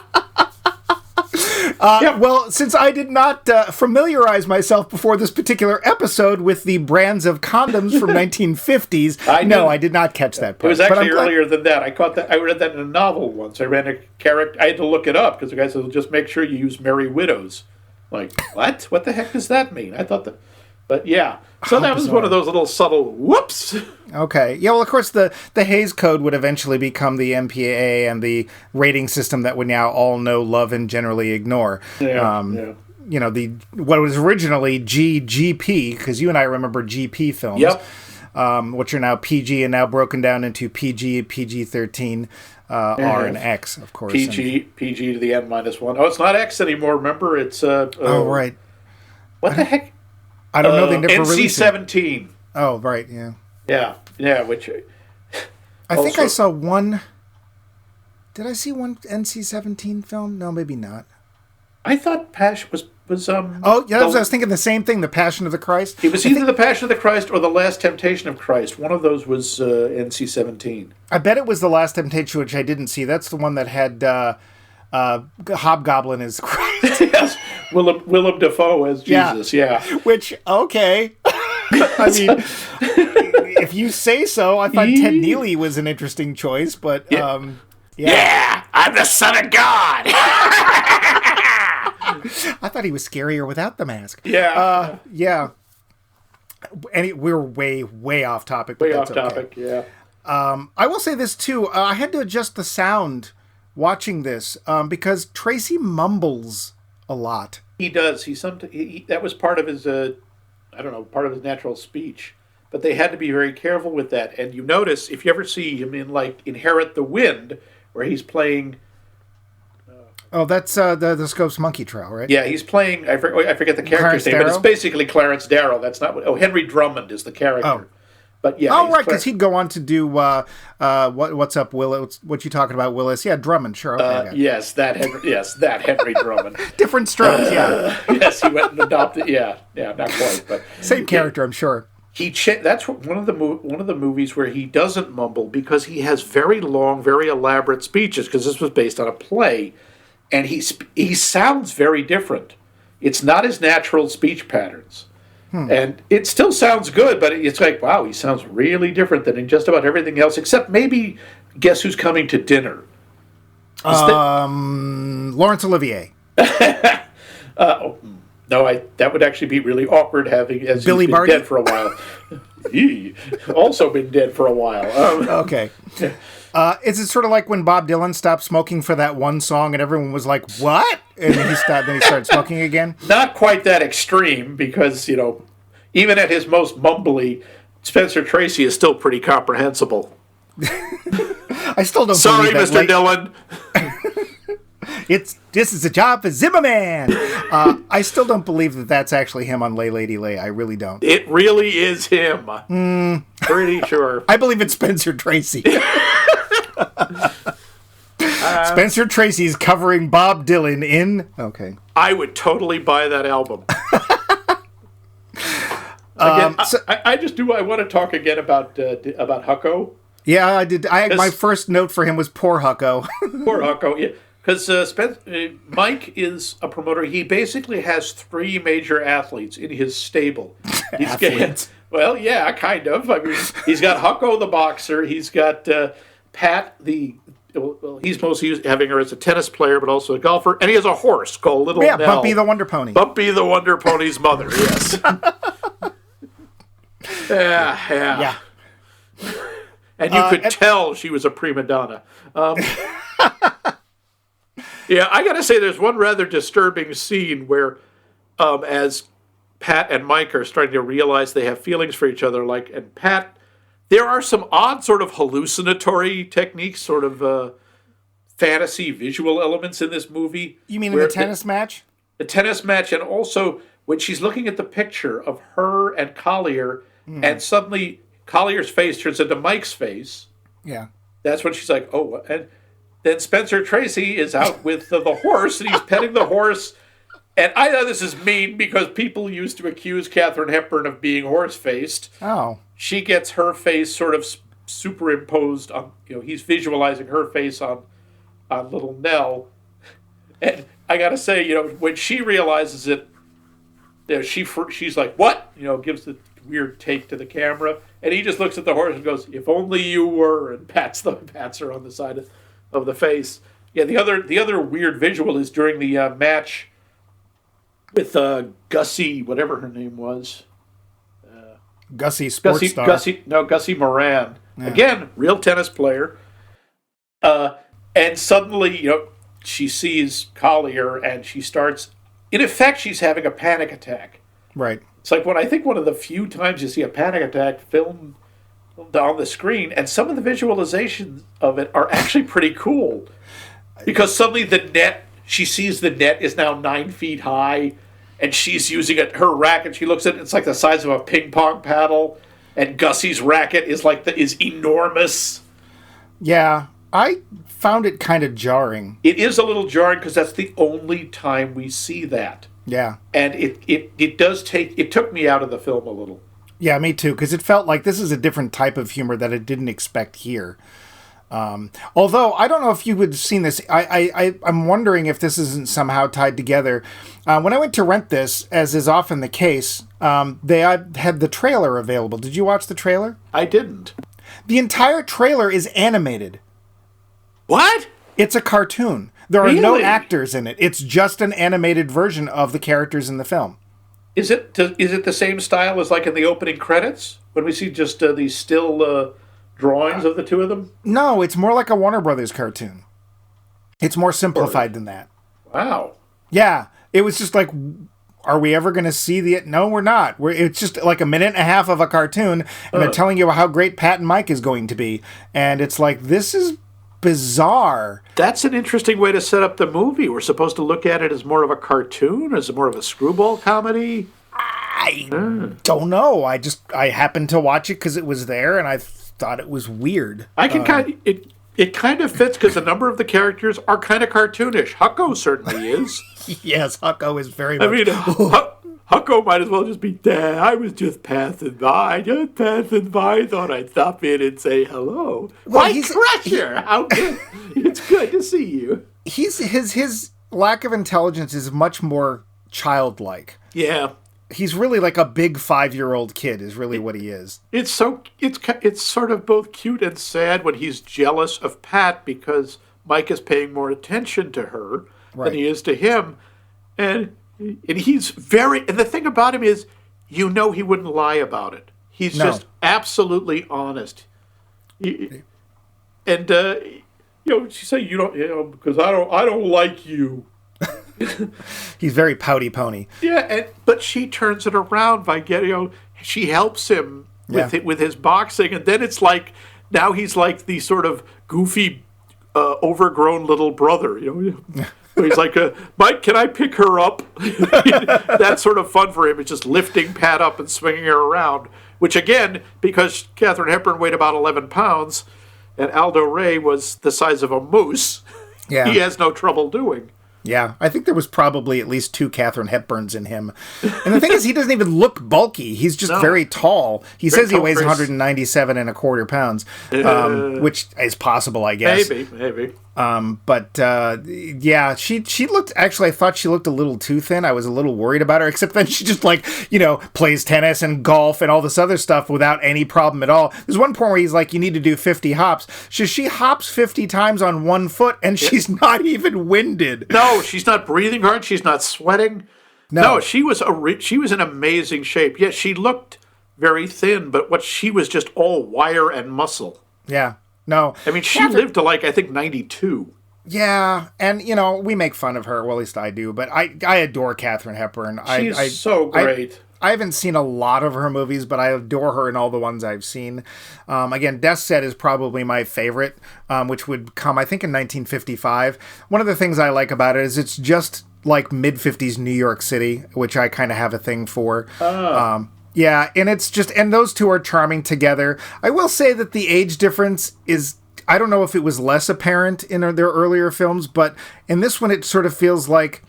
Speaker 1: Well, since I did not familiarize myself before this particular episode with the brands of condoms from 1950s, I did not catch that part.
Speaker 2: It was actually earlier than that. I caught that. I read that in a novel once. I ran a character. I had to look it up because the guy said, just make sure you use Merry Widows. Like, what? What the heck does that mean? I thought that... But yeah, so that was one of those little subtle whoops.
Speaker 1: Okay. Yeah, well, of course, the Hays Code would eventually become the MPAA and the rating system that we now all know, love, and generally ignore.
Speaker 2: Yeah.
Speaker 1: What was originally GGP, because you and I remember GP films, which are now PG and now broken down into PG, PG-13, R, and X, of course.
Speaker 2: PG to the N-1. Oh, it's not X anymore, remember? It's...
Speaker 1: right.
Speaker 2: What the heck?
Speaker 1: I don't know. They never released
Speaker 2: NC-17.
Speaker 1: Oh, right, yeah.
Speaker 2: Yeah, which...
Speaker 1: I think I saw one... Did I see one NC-17 film? No, maybe not.
Speaker 2: I thought Passion was
Speaker 1: Oh, yeah, I was thinking the same thing, The Passion of the Christ.
Speaker 2: It was either The Passion of the Christ or The Last Temptation of Christ. One of those was NC-17.
Speaker 1: I bet it was The Last Temptation, which I didn't see. That's the one that had Hobgoblin as Christ.
Speaker 2: Yes, Willem Dafoe as Jesus, yeah.
Speaker 1: Which, okay. I mean, if you say so, I thought Ted Neely was an interesting choice, but,
Speaker 2: Yeah, I'm the son of God!
Speaker 1: I thought he was scarier without the mask.
Speaker 2: Yeah.
Speaker 1: Yeah. And we're way off topic. But
Speaker 2: way off topic,
Speaker 1: yeah. I will say this, too. I had to adjust the sound watching this because Tracy mumbles a lot.
Speaker 2: He does. That was part of his, part of his natural speech. But they had to be very careful with that. And you notice, if you ever see him in, like, Inherit the Wind, where he's playing...
Speaker 1: Oh, that's the Scopes Monkey Trail, right?
Speaker 2: Yeah, he's playing... I forget the character's name, but it's basically Clarence Darrow. That's not what... Oh, Henry Drummond is the character. But yeah.
Speaker 1: Oh, right, because he'd go on to do What's Up, Willis? What you talking about, Willis? Yeah, Drummond. Sure. Okay,
Speaker 2: yes, that Henry Drummond.
Speaker 1: Different strokes. Yeah.
Speaker 2: Yes, he went and adopted. Yeah, not quite, but
Speaker 1: same character, I'm sure.
Speaker 2: That's one of the movies where he doesn't mumble because he has very long, very elaborate speeches. Because this was based on a play, and he sounds very different. It's not his natural speech patterns. And it still sounds good, but it's like, wow, he sounds really different than in just about everything else, except maybe Guess Who's Coming to Dinner?
Speaker 1: Laurence Olivier.
Speaker 2: No, that would actually be really awkward having, as
Speaker 1: Billy
Speaker 2: he's been
Speaker 1: Barty?
Speaker 2: dead for a while. He also been dead for a while.
Speaker 1: Okay. Is it sort of like when Bob Dylan stopped smoking for that one song and everyone was like, what? And then he started smoking again?
Speaker 2: Not quite that extreme because, even at his most mumbly, Spencer Tracy is still pretty comprehensible.
Speaker 1: I still don't
Speaker 2: Sorry,
Speaker 1: believe that.
Speaker 2: Mr. Dillon.
Speaker 1: This is a job for Zimmerman. I still don't believe that that's actually him on Lay Lady Lay. I really don't.
Speaker 2: It really is him. Pretty sure.
Speaker 1: I believe it's Spencer Tracy. Spencer Tracy's covering Bob Dylan in... Okay.
Speaker 2: I would totally buy that album. Again, I want to talk again about Hucko.
Speaker 1: Yeah, I did. My first note for him was poor Hucko.
Speaker 2: Poor Hucko, yeah. Because Mike is a promoter. He basically has 3 major athletes in his stable.
Speaker 1: Athletes?
Speaker 2: Well, yeah, kind of. I mean, he's got Hucko the boxer. He's got Pat the... Well, he's mostly having her as a tennis player, but also a golfer. And he has a horse called Little Nell.
Speaker 1: Bumpy the Wonder Pony.
Speaker 2: Bumpy the Wonder Pony's mother, yes. Yeah. And you could tell she was a prima donna. Yeah, I got to say, there's one rather disturbing scene where, as Pat and Mike are starting to realize they have feelings for each other, and Pat, there are some odd sort of hallucinatory techniques, sort of fantasy visual elements in this movie.
Speaker 1: You mean in the tennis match?
Speaker 2: The tennis match, and also when she's looking at the picture of her and Collier, and suddenly Collier's face turns into Mike's face.
Speaker 1: Yeah.
Speaker 2: That's when she's like, oh, and then Spencer Tracy is out with the horse, and he's petting the horse. And I know this is mean because people used to accuse Katherine Hepburn of being horse-faced.
Speaker 1: Oh. She
Speaker 2: gets her face sort of superimposed on, he's visualizing her face on Little Nell. And I got to say, when she realizes it, she's like, what? Gives the weird take to the camera. And he just looks at the horse and goes, if only you were, and pats her on the side of the face. Yeah, the other weird visual is during the match with Gussie, whatever her name was.
Speaker 1: Gussie Sports Star.
Speaker 2: Gussie Moran. Yeah. Again, real tennis player. And suddenly, she sees Collier and she starts, in effect, she's having a panic attack.
Speaker 1: Right.
Speaker 2: It's like one of the few times you see a panic attack filmed on the screen, and some of the visualizations of it are actually pretty cool. Because suddenly she sees the net is now 9 feet high, and she's using her racket. She looks at it, it's like the size of a ping pong paddle, and Gussie's racket is enormous.
Speaker 1: Yeah, I found it kind of jarring.
Speaker 2: It is a little jarring because that's the only time we see that.
Speaker 1: Yeah.
Speaker 2: And it took me out of the film a little.
Speaker 1: Yeah, me too, because it felt like this is a different type of humor that I didn't expect here. Although, I don't know if you would have seen this. I'm wondering if this isn't somehow tied together. When I went to rent this, as is often the case, they had the trailer available. Did you watch the trailer?
Speaker 2: I didn't.
Speaker 1: The entire trailer is animated.
Speaker 2: What?
Speaker 1: It's a cartoon. There are no actors in it. It's just an animated version of the characters in the film.
Speaker 2: Is it the same style as like in the opening credits when we see just these still drawings of the two of them?
Speaker 1: No, it's more like a Warner Brothers cartoon. It's more simplified than that.
Speaker 2: Wow.
Speaker 1: Yeah, it was just like, are we ever going to see the... No, we're not. It's just like a minute and a half of a cartoon, and they're telling you how great Pat and Mike is going to be. And it's like, this is bizarre.
Speaker 2: That's an interesting way to set up the movie. We're supposed to look at it as more of a cartoon, as more of a screwball comedy.
Speaker 1: I don't know. I happened to watch it because it was there, and I thought it was weird.
Speaker 2: I can it kind of fits because a number of the characters are kind of cartoonish. Hucko certainly is.
Speaker 1: Yes, Hucko is very much.
Speaker 2: I mean, Hucko might as well just be, Dad, I was just passing by. Thought I'd stop in and say hello.
Speaker 1: Well,
Speaker 2: My treasure! How good. It's good to see you.
Speaker 1: His lack of intelligence is much more childlike.
Speaker 2: Yeah.
Speaker 1: He's really like a big 5-year-old kid is really what he is.
Speaker 2: It's sort of both cute and sad when he's jealous of Pat because Mike is paying more attention to her than he is to him. And he's and the thing about him is, he wouldn't lie about it. He's just absolutely honest. She say you don't, because I don't like you.
Speaker 1: He's very pouty pony.
Speaker 2: Yeah, but she turns it around by she helps him with his boxing, and then it's like now he's like the sort of goofy, overgrown little brother. He's like, Mike, can I pick her up? That's sort of fun for him. It's just lifting Pat up and swinging her around, which again, because Katherine Hepburn weighed about 11 pounds, and Aldo Ray was the size of a moose, he has no trouble doing.
Speaker 1: Yeah, I think there was probably at least 2 Katherine Hepburns in him. And the thing is, he doesn't even look bulky. He's just very tall. He says he weighs 197 and a quarter pounds, which is possible, I guess.
Speaker 2: Maybe.
Speaker 1: She looked, actually, I thought she looked a little too thin. I was a little worried about her, except then she just plays tennis and golf and all this other stuff without any problem at all. There's one point where he's like, you need to do 50 hops. She hops 50 times on one foot and she's not even winded.
Speaker 2: No, she's not breathing hard. She's not sweating. No, she was in amazing shape. Yes, she looked very thin, but she was just all wire and muscle.
Speaker 1: Yeah. No.
Speaker 2: I mean, she lived to I think 92.
Speaker 1: Yeah, and we make fun of her. Well, at least I do. But I adore Katherine Hepburn.
Speaker 2: She's so great.
Speaker 1: I haven't seen a lot of her movies, but I adore her in all the ones I've seen. Again, Death Set is probably my favorite, which would come, I think, in 1955. One of the things I like about it is it's just like mid-50s New York City, which I kind of have a thing for. Yeah, and it's just, and those two are charming together. I will say that the age difference is, I don't know if it was less apparent in their earlier films, but in this one it sort of feels like,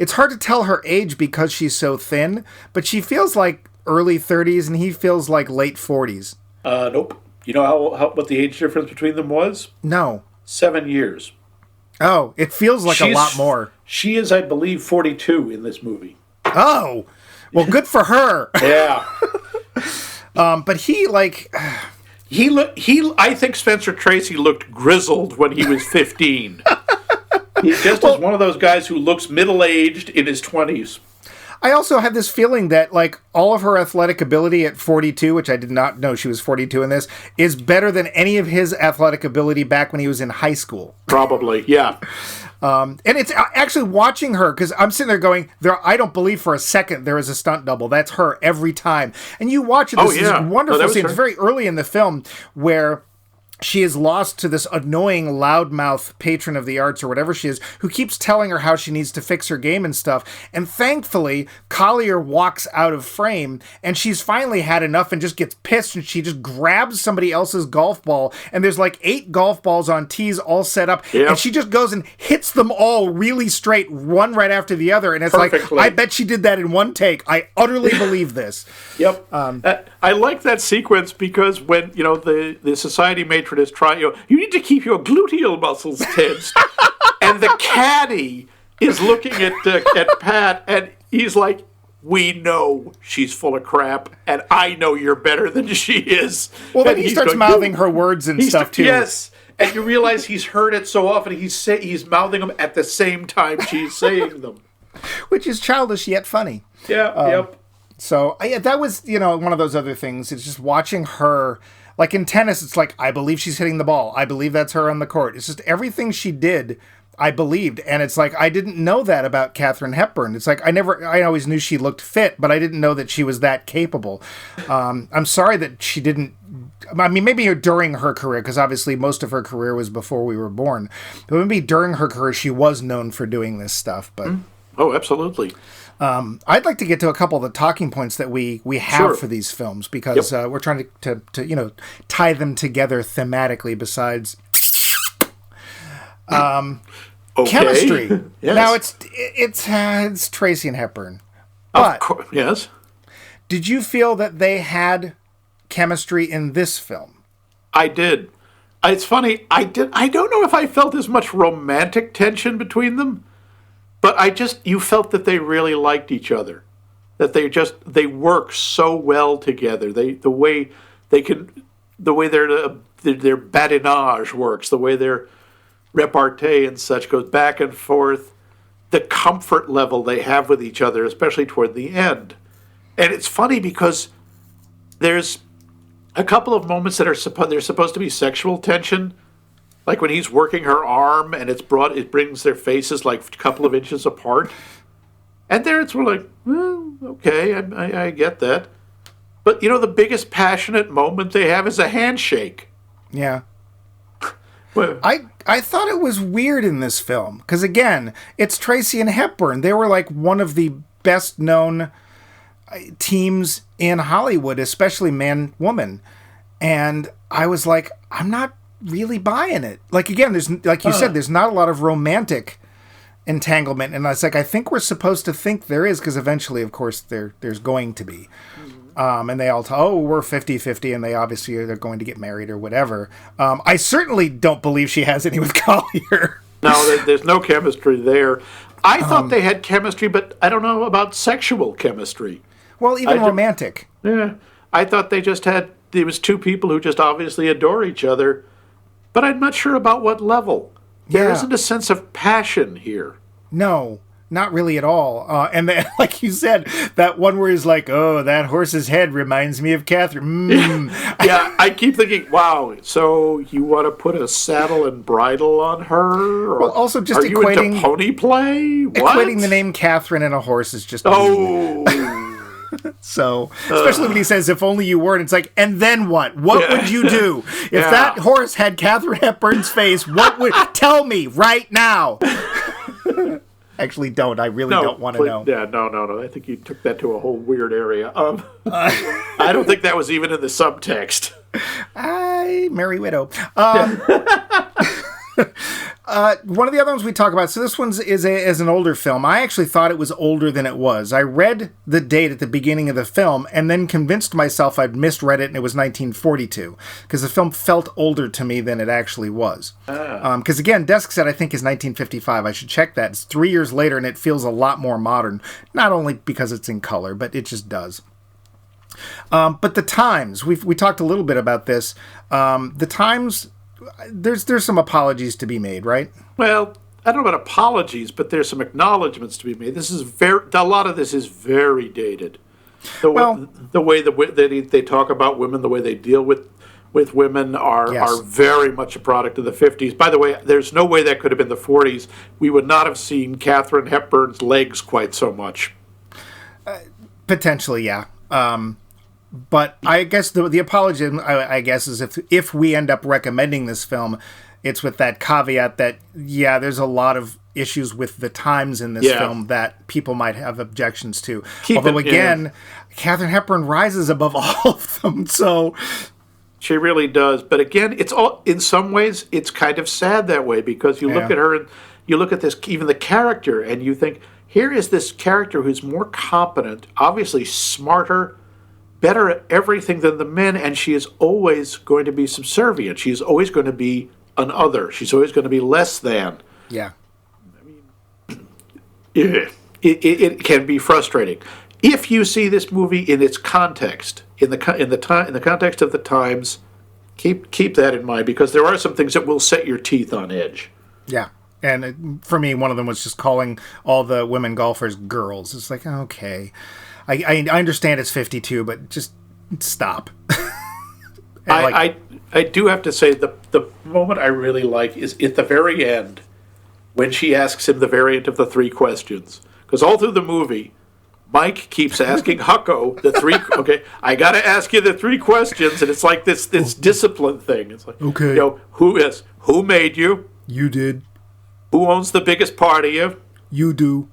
Speaker 1: it's hard to tell her age because she's so thin, but she feels like early 30s and he feels like late 40s.
Speaker 2: Nope. You know what the age difference between them was?
Speaker 1: No.
Speaker 2: 7 years.
Speaker 1: Oh, it feels like a lot more.
Speaker 2: She is, I believe, 42 in this movie.
Speaker 1: Oh, well, good for her.
Speaker 2: Yeah.
Speaker 1: But
Speaker 2: I think Spencer Tracy looked grizzled when he was 15. He just is one of those guys who looks middle-aged in his 20s.
Speaker 1: I also have this feeling that, all of her athletic ability at 42, which I did not know she was 42 in this, is better than any of his athletic ability back when he was in high school.
Speaker 2: Probably, yeah.
Speaker 1: And it's actually watching her, because I'm sitting there going, I don't believe for a second there is a stunt double. That's her every time. And you watch it, this wonderful scene. It's very early in the film where she is lost to this annoying loudmouth patron of the arts or whatever she is, who keeps telling her how she needs to fix her game and stuff. And thankfully, Collier walks out of frame and she's finally had enough and just gets pissed and she just grabs somebody else's golf ball. And there's 8 golf balls on tees all set up. Yep. And she just goes and hits them all really straight, one right after the other. And it's perfectly. I bet she did that in one take. I utterly believe this.
Speaker 2: Yep. I like that sequence because when, the society matron is trying, you need to keep your gluteal muscles tensed. And the caddy is looking at Pat, and he's like, we know she's full of crap, and I know you're better than she is.
Speaker 1: Well, then he starts mouthing her words and stuff, too.
Speaker 2: Yes, and you realize he's heard it so often, he's mouthing them at the same time she's saying them.
Speaker 1: Which is childish yet funny.
Speaker 2: Yeah, yep.
Speaker 1: So, that was, one of those other things. It's just watching her. Like in tennis, it's like, I believe she's hitting the ball. I believe that's her on the court. It's just everything she did, I believed. And it's like, I didn't know that about Katherine Hepburn. It's like, I always knew she looked fit, but I didn't know that she was that capable. I'm sorry that she didn't, maybe during her career, because obviously most of her career was before we were born. But maybe during her career, she was known for doing this stuff. But
Speaker 2: Oh, absolutely.
Speaker 1: I'd like to get to a couple of the talking points that we have for these films, because we're trying to tie them together thematically. Besides, chemistry. Yes. Now it's Tracy and Hepburn. But,
Speaker 2: of course, yes.
Speaker 1: Did you feel that they had chemistry in this film?
Speaker 2: I did. It's funny. I don't know if I felt as much romantic tension between them, but you felt that they really liked each other. That they work so well together. The way their badinage works, the way their repartee and such goes back and forth, the comfort level they have with each other, especially toward the end. And it's funny because there's a couple of moments that there's supposed to be sexual tension, like when he's working her arm and it brings their faces like a couple of inches apart. And there it's like, well, okay, I get that. But the biggest passionate moment they have is a handshake.
Speaker 1: Yeah. Well, I thought it was weird in this film because, again, it's Tracy and Hepburn. They were like one of the best known teams in Hollywood, especially man-woman. And I was like, I'm not really buying it. Like, again, there's, like you said, there's not a lot of romantic entanglement. And I was like, I think we're supposed to think there is, because eventually, of course, there's going to be. And they all we're 50-50, and they obviously they're going to get married or whatever. I certainly don't believe she has any with Collier.
Speaker 2: No, there's no chemistry there. I thought they had chemistry, but I don't know about sexual chemistry.
Speaker 1: Well, even romantic.
Speaker 2: Yeah. I thought there was two people who just obviously adore each other, but I'm not sure about what level. There isn't a sense of passion here.
Speaker 1: No. Not really at all. And then, like you said, that one where he's like, oh, that horse's head reminds me of Katherine.
Speaker 2: Yeah, I keep thinking, wow, so you want to put a saddle and bridle on her? Or
Speaker 1: well, also just
Speaker 2: are you into pony play? What?
Speaker 1: Equating the name Katherine and a horse is just So, especially when he says, if only you weren't, it's like, and then what? What would you do? If that horse had Katherine Hepburn's face, what would... Tell me right now. Actually, don't. I really don't want to know.
Speaker 2: Yeah, no. I think you took that to a whole weird area. I don't think that was even in the subtext.
Speaker 1: Merry widow. One of the other ones we talk about, so this one's is an older film. I actually thought it was older than it was. I read the date at the beginning of the film and then convinced myself I'd misread it and it was 1942, because the film felt older to me than it actually was. Because again, Desk said I think is 1955. I should check that. It's 3 years later and it feels a lot more modern, not only because it's in color, but it just does. But the times, we talked a little bit about this. The times... There's some apologies to be made, right? Well,
Speaker 2: I don't know about apologies, but there's some acknowledgments to be made. A lot of this is very dated. The way they talk about women, the way they deal with women are very much a product of the 50s. By the way, there's no way that could have been the 40s. We would not have seen Katherine Hepburn's legs quite so much.
Speaker 1: Potentially, yeah. But I guess the apology, I guess, is if we end up recommending this film, it's with that caveat that, there's a lot of issues with the times in this film that people might have objections to. Although, again, Katherine Hepburn rises above all of them, so...
Speaker 2: She really does. But again, it's all, in some ways, it's kind of sad that way, because you look at her and you look at this, even the character, and you think, here is this character who's more competent, obviously smarter, better at everything than the men, and she is always going to be subservient. She's always going to be an other. She's always going to be less than.
Speaker 1: Yeah.
Speaker 2: I mean, it can be frustrating. If you see this movie in its context, in the context of the times, keep that in mind, because there are some things that will set your teeth on edge.
Speaker 1: Yeah. And for me, one of them was just calling all the women golfers girls. It's like, okay. I understand it's 52, but just stop.
Speaker 2: I do have to say the moment I really like is at the very end when she asks him the variant of the 3 questions. Because all through the movie, Mike keeps asking Hucko the 3. Okay, I got to ask you the 3 questions, and it's like this discipline thing. It's like,
Speaker 1: okay,
Speaker 2: who made you?
Speaker 1: You did.
Speaker 2: Who owns the biggest part of you?
Speaker 1: You do.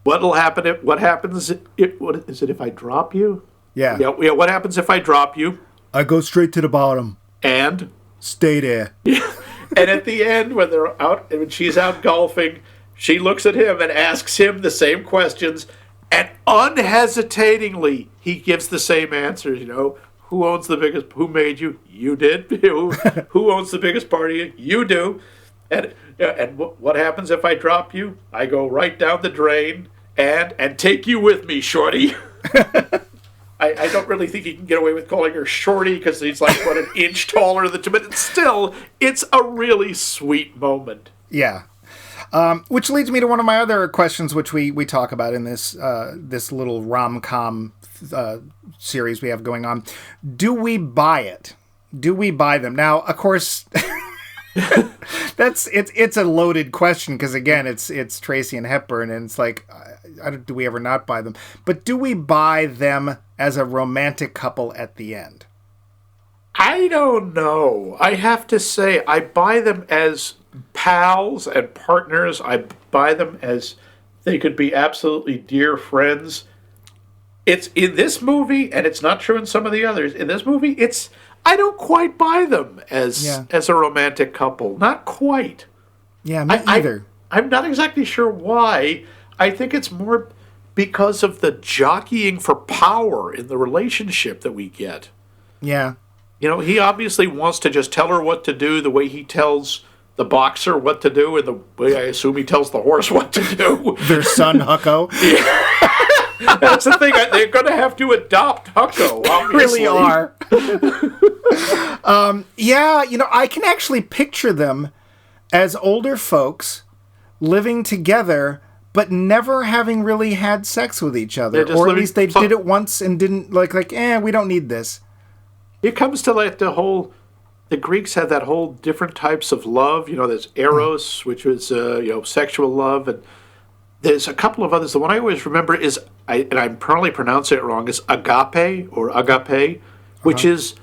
Speaker 2: What happens if I drop you?
Speaker 1: Yeah.
Speaker 2: Yeah, what happens if I drop you?
Speaker 1: I go straight to the bottom.
Speaker 2: And?
Speaker 1: Stay there.
Speaker 2: Yeah. And at the end, when she's out golfing, she looks at him and asks him the same questions, and unhesitatingly, he gives the same answers, who made you? You did. Who owns the biggest part of you? You do. And what happens if I drop you? I go right down the drain and take you with me, shorty. I don't really think he can get away with calling her shorty because he's like, an inch taller than her, but still, it's a really sweet moment.
Speaker 1: Yeah. Which leads me to one of my other questions, which we talk about in this little rom-com series we have going on. Do we buy it? Do we buy them? Now, of course, it's a loaded question because, again, it's Tracy and Hepburn, and it's like, do we ever not buy them? But do we buy them as a romantic couple at the end?
Speaker 2: I don't know. I have to say, I buy them as pals and partners. I buy them as they could be absolutely dear friends. It's in this movie, and it's not true in some of the others. In this movie, I don't quite buy them as a romantic couple. Not quite.
Speaker 1: Yeah, me either.
Speaker 2: I'm not exactly sure why. I think it's more because of the jockeying for power in the relationship that we get.
Speaker 1: Yeah.
Speaker 2: He obviously wants to just tell her what to do the way he tells the boxer what to do and the way I assume he tells the horse what to do.
Speaker 1: Their son, Hucko.
Speaker 2: Yeah. That's the thing. They're going to have to adopt Hucko, obviously.
Speaker 1: They really are. I can actually picture them as older folks living together but never having really had sex with each other. Or at least they did it once and didn't, we don't need this.
Speaker 2: It comes to the Greeks had that whole different types of love. There's eros, which was, sexual love. And there's a couple of others. The one I always remember is, and I'm probably pronouncing it wrong, is agape, which is,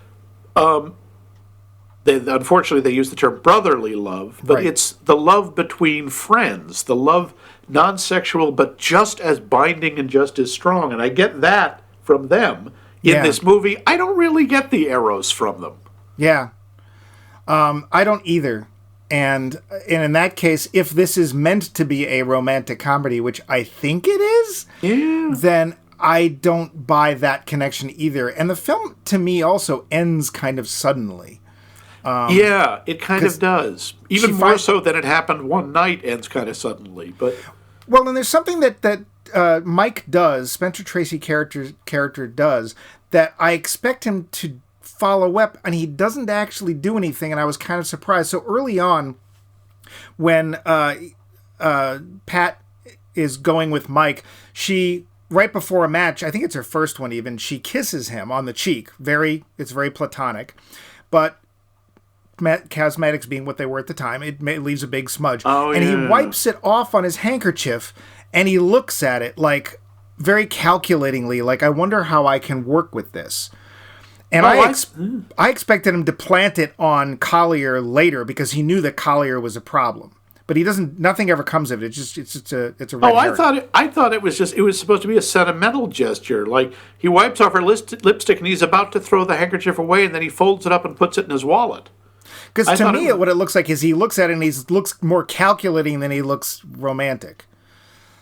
Speaker 2: unfortunately they use the term brotherly love, but it's the love between friends, the love non-sexual, but just as binding and just as strong. And I get that from them. In this movie, I don't really get the eros from them. Yeah.
Speaker 1: I don't either. And in that case, if this is meant to be a romantic comedy, which I think it is, then I don't buy that connection either. And the film, to me, also ends kind of suddenly.
Speaker 2: It kind of does. Even more so than it happened one night ends kind of suddenly. But
Speaker 1: well, and there's something that Mike does, Spencer Tracy character does, that I expect him to follow up, and he doesn't actually do anything, and I was kind of surprised. So early on, when Pat is going with Mike, she, right before a match, I think it's her first one even, she kisses him on the cheek. It's very platonic. But cosmetics being what they were at the time, it leaves a big smudge. And he wipes it off on his handkerchief, and he looks at it very calculatingly, I wonder how I can work with this. And I expected him to plant it on Collier later because he knew that Collier was a problem. But he doesn't. Nothing ever comes of it. It's a red herring.
Speaker 2: I thought it was supposed to be a sentimental gesture. He wipes off her lipstick and he's about to throw the handkerchief away, and then he folds it up and puts it in his wallet.
Speaker 1: Because to me, what it looks like is he looks at it and he looks more calculating than he looks romantic.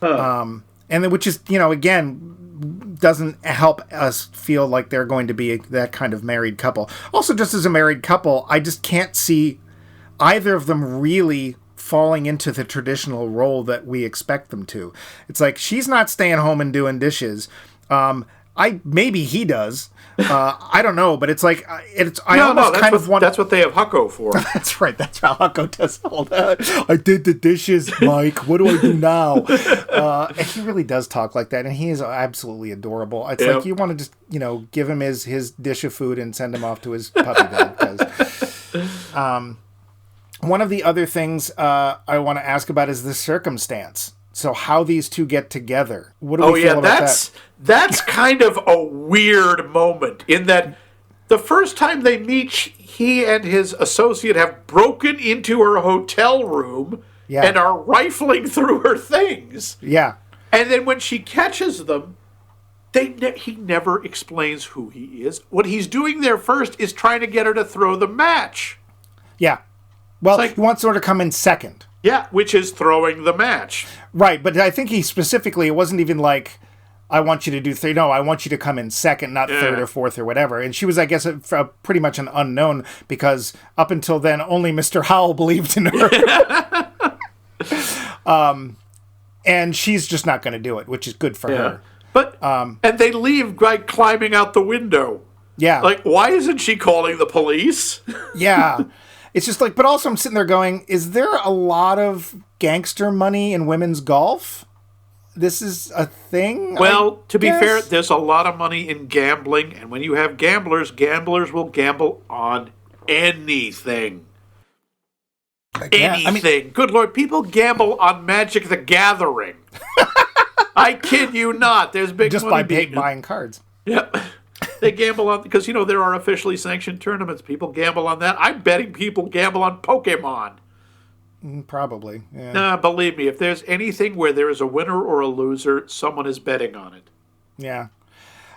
Speaker 1: And then, which is, again, doesn't help us feel like they're going to be that kind of married couple. Also, just as a married couple, I just can't see either of them really falling into the traditional role that we expect them to. It's like, she's not staying home and doing dishes. Maybe he does. I don't know, but it's like that's what they have Hucko for. That's right. That's how Hucko does all that. I did the dishes, Mike. What do I do now? And he really does talk like that, and he is absolutely adorable. It's like you want to just give him his dish of food and send him off to his puppy bed. Because one of the other things I want to ask about is the circumstance. So how these two get together. What do we feel about that? That's kind of a weird moment in that the first time they meet, he and his associate have broken into her hotel room and are rifling through her things. Yeah.
Speaker 2: And then when she catches them, he never explains who he is. What he's doing there first is trying to get her to throw the match.
Speaker 1: Yeah. Well, he wants her to come in second.
Speaker 2: Yeah, which is throwing the match.
Speaker 1: Right, but I think he specifically, it wasn't even like, I want you to do three. No, I want you to come in second, not third or fourth or whatever. And she was, I guess, pretty much an unknown because up until then, only Mr. Howell believed in her. And she's just not going to do it, which is good for her.
Speaker 2: But and they leave by climbing out the window.
Speaker 1: Yeah.
Speaker 2: Like, why isn't she calling the police?
Speaker 1: Yeah. It's just like, but also I'm sitting there going, is there a lot of gangster money in women's golf? This is a thing?
Speaker 2: Well, to be fair, there's a lot of money in gambling. And when you have gamblers will gamble on anything. Anything. Good Lord, people gamble on Magic the Gathering. I kid you not. There's big
Speaker 1: just
Speaker 2: money
Speaker 1: by buying cards.
Speaker 2: Yep. They gamble on, because, there are officially sanctioned tournaments. People gamble on that. I'm betting people gamble on Pokemon.
Speaker 1: Probably, yeah.
Speaker 2: Nah, believe me, if there's anything where there is a winner or a loser, someone is betting on it.
Speaker 1: Yeah.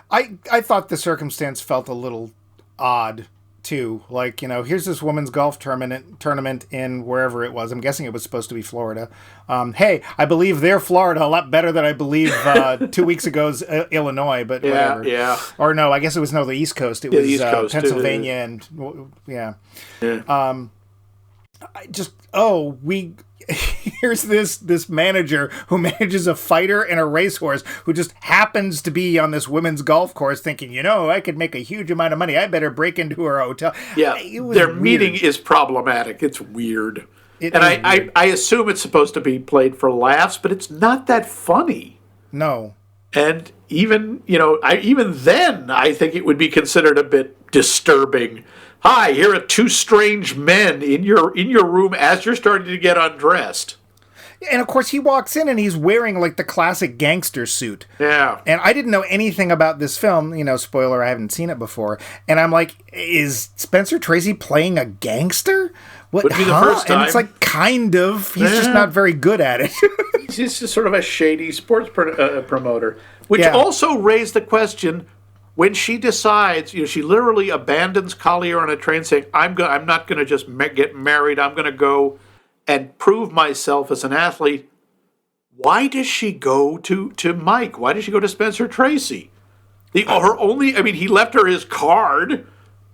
Speaker 1: I thought the circumstance felt a little odd, too. Like, here's this women's golf tournament in wherever it was. I'm guessing it was supposed to be Florida. Hey, I believe they're Florida a lot better than I believe 2 weeks ago's Illinois, but whatever.
Speaker 2: Yeah.
Speaker 1: Or no, I guess it was the East Coast. It was the East Coast, Pennsylvania and here's this manager who manages a fighter and a racehorse who just happens to be on this women's golf course thinking, I could make a huge amount of money. I better break into her hotel.
Speaker 2: Yeah, their meeting is problematic. It's weird. I assume it's supposed to be played for laughs, but it's not that funny.
Speaker 1: No.
Speaker 2: And even then, I think it would be considered a bit disturbing. Hi, here are two strange men in your room as you're starting to get undressed.
Speaker 1: And of course, he walks in and he's wearing like the classic gangster suit.
Speaker 2: Yeah.
Speaker 1: And I didn't know anything about this film. Spoiler, I haven't seen it before. And I'm like, is Spencer Tracy playing a gangster? What?
Speaker 2: Would be the first time.
Speaker 1: And it's like, kind of. He's just not very good at it.
Speaker 2: He's just sort of a shady sports promoter. Which also raised the question, when she decides, she literally abandons Collier on a train saying, I'm not going to just get married. I'm going to go and prove myself as an athlete. Why does she go to Mike? Why does she go to Spencer Tracy? He left her his card,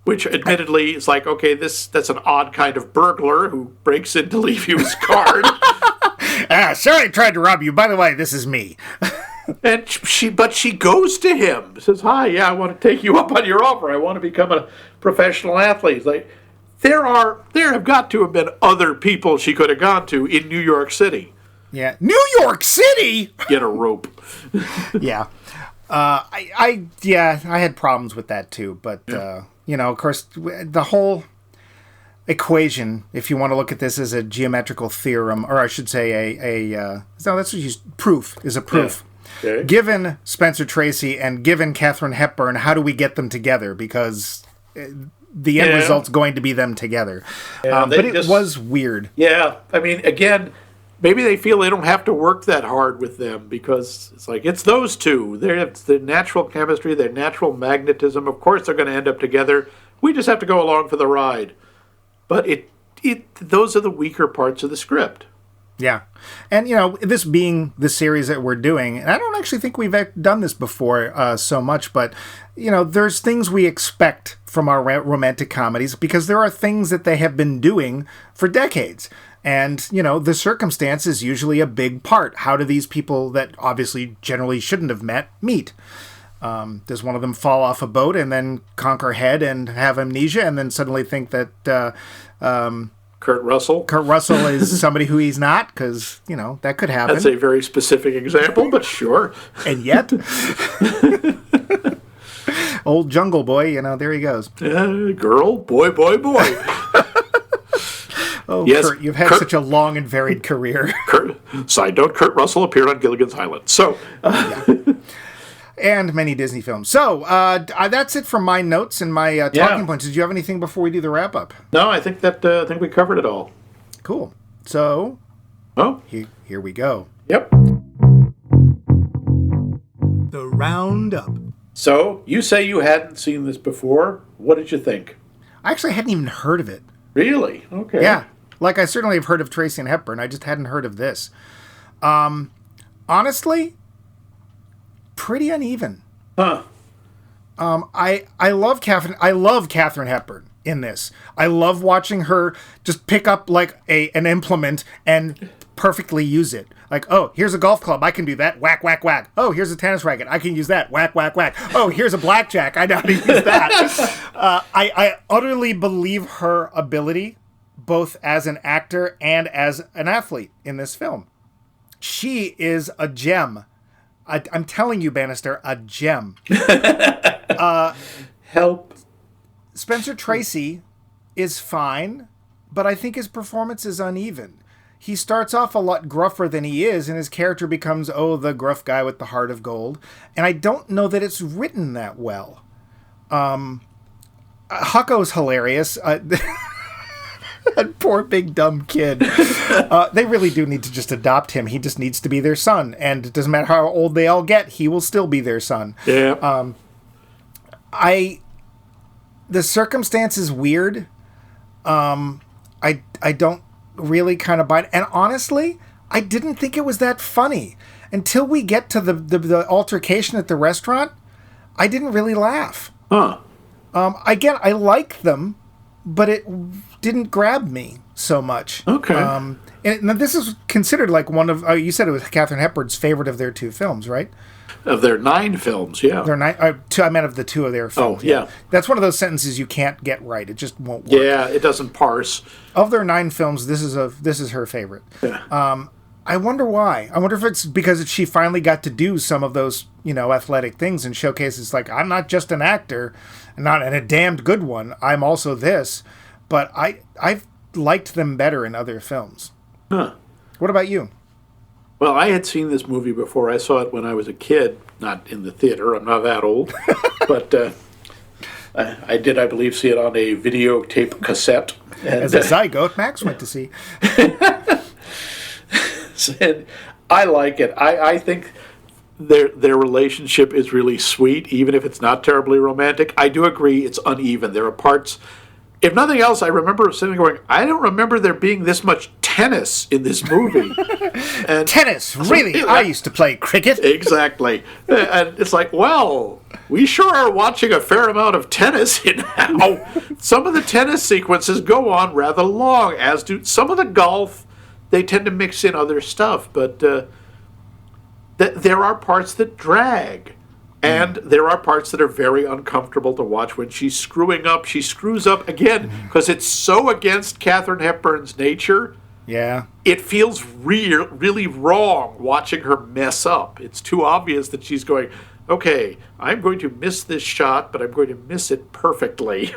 Speaker 2: which admittedly is like, okay, that's an odd kind of burglar who breaks in to leave you his card.
Speaker 1: Sorry I tried to rob you. By the way, this is me.
Speaker 2: And she goes to him, says, hi, I want to take you up on your offer. I want to become a professional athlete. Like, there have got to have been other people she could have gone to in New York City.
Speaker 1: Yeah. New York City?
Speaker 2: Get a rope.
Speaker 1: Yeah. I had problems with that too. But, of course, the whole equation, if you want to look at this as a geometrical theorem, or I should say proof, is a proof.
Speaker 2: Yeah. Okay.
Speaker 1: Given Spencer Tracy and given Katherine Hepburn, how do we get them together? Because the end result's going to be them together. Yeah, but it was weird.
Speaker 2: Yeah. Again, maybe they feel they don't have to work that hard with them because it's like, it's those two. It's their natural chemistry, their natural magnetism. Of course they're going to end up together. We just have to go along for the ride. But those are the weaker parts of the script.
Speaker 1: Yeah. And, this being the series that we're doing, and I don't actually think we've done this before so much, but, there's things we expect from our romantic comedies because there are things that they have been doing for decades. And, the circumstance is usually a big part. How do these people that obviously generally shouldn't have met meet? Does one of them fall off a boat and then conk her head and have amnesia and then suddenly think that
Speaker 2: Kurt Russell
Speaker 1: is somebody who he's not? Because, that could happen.
Speaker 2: That's a very specific example, but sure.
Speaker 1: And yet, old Jungle Boy, there he goes.
Speaker 2: Girl, boy.
Speaker 1: Oh, yes, Kurt, you've had such a long and varied career.
Speaker 2: Side note, Kurt Russell appeared on Gilligan's Island. So...
Speaker 1: And many Disney films. So, that's it from my notes and my talking points. Did you have anything before we do the wrap-up?
Speaker 2: No, I think we covered it all.
Speaker 1: Cool. So, here we go.
Speaker 2: Yep.
Speaker 1: Roundup.
Speaker 2: So, you say you hadn't seen this before. What did you think?
Speaker 1: I actually hadn't even heard of it.
Speaker 2: Really? Okay.
Speaker 1: Yeah. Like, I certainly have heard of Tracy and Hepburn. I just hadn't heard of this. Honestly, pretty uneven.
Speaker 2: Huh.
Speaker 1: I love Katherine. I love Katherine Hepburn in this. I love watching her just pick up like an implement and perfectly use it. Like, oh, here's a golf club. I can do that. Whack, whack, whack. Oh, here's a tennis racket. I can use that. Whack, whack, whack. Oh, here's a blackjack. I know how to use that. I utterly believe her ability, both as an actor and as an athlete in this film. She is a gem. I'm telling you, Bannister, a gem.
Speaker 2: Help.
Speaker 1: Spencer Tracy is fine, but I think his performance is uneven. He starts off a lot gruffer than he is, and his character becomes, the gruff guy with the heart of gold. And I don't know that it's written that well. Hucko's hilarious. That poor big dumb kid. They really do need to just adopt him. He just needs to be their son. And it doesn't matter how old they all get, he will still be their son.
Speaker 2: Yeah.
Speaker 1: The circumstance is weird. I don't really kind of buy it. And honestly, I didn't think it was that funny. Until we get to the altercation at the restaurant, I didn't really laugh.
Speaker 2: Huh.
Speaker 1: Again, I like them, but it didn't grab me so much.
Speaker 2: Okay.
Speaker 1: And this is considered like one of, you said it was Katherine Hepburn's favorite of their two films, right?
Speaker 2: Of their 9 films, yeah.
Speaker 1: Their 9, I meant of the 2 of their films.
Speaker 2: Oh, yeah.
Speaker 1: That's one of those sentences you can't get right. It just won't work.
Speaker 2: Yeah, it doesn't parse.
Speaker 1: Of their 9 films, this is her favorite.
Speaker 2: Yeah.
Speaker 1: I wonder why. I wonder if it's because she finally got to do some of those, athletic things and showcases like, I'm not just an actor, and a damned good one. I'm also this. But I've liked them better in other films.
Speaker 2: Huh.
Speaker 1: What about you?
Speaker 2: Well, I had seen this movie before. I saw it when I was a kid, not in the theater. I'm not that old. But I did, I believe, see it on a videotape cassette. And,
Speaker 1: as a zygote, Max went to see.
Speaker 2: And I like it. I think their relationship is really sweet, even if it's not terribly romantic. I do agree it's uneven. There are parts... If nothing else, I remember sitting going, I don't remember there being this much tennis in this movie. And
Speaker 1: tennis? Really? I used to play cricket.
Speaker 2: Exactly. And it's like, well, we sure are watching a fair amount of tennis now. Some of the tennis sequences go on rather long, as do some of the golf. They tend to mix in other stuff, but there are parts that drag. And there are parts that are very uncomfortable to watch when she's screwing up. She screws up again because it's so against Katherine Hepburn's nature.
Speaker 1: Yeah.
Speaker 2: It feels really wrong watching her mess up. It's too obvious that she's going, okay, I'm going to miss this shot, but I'm going to miss it perfectly.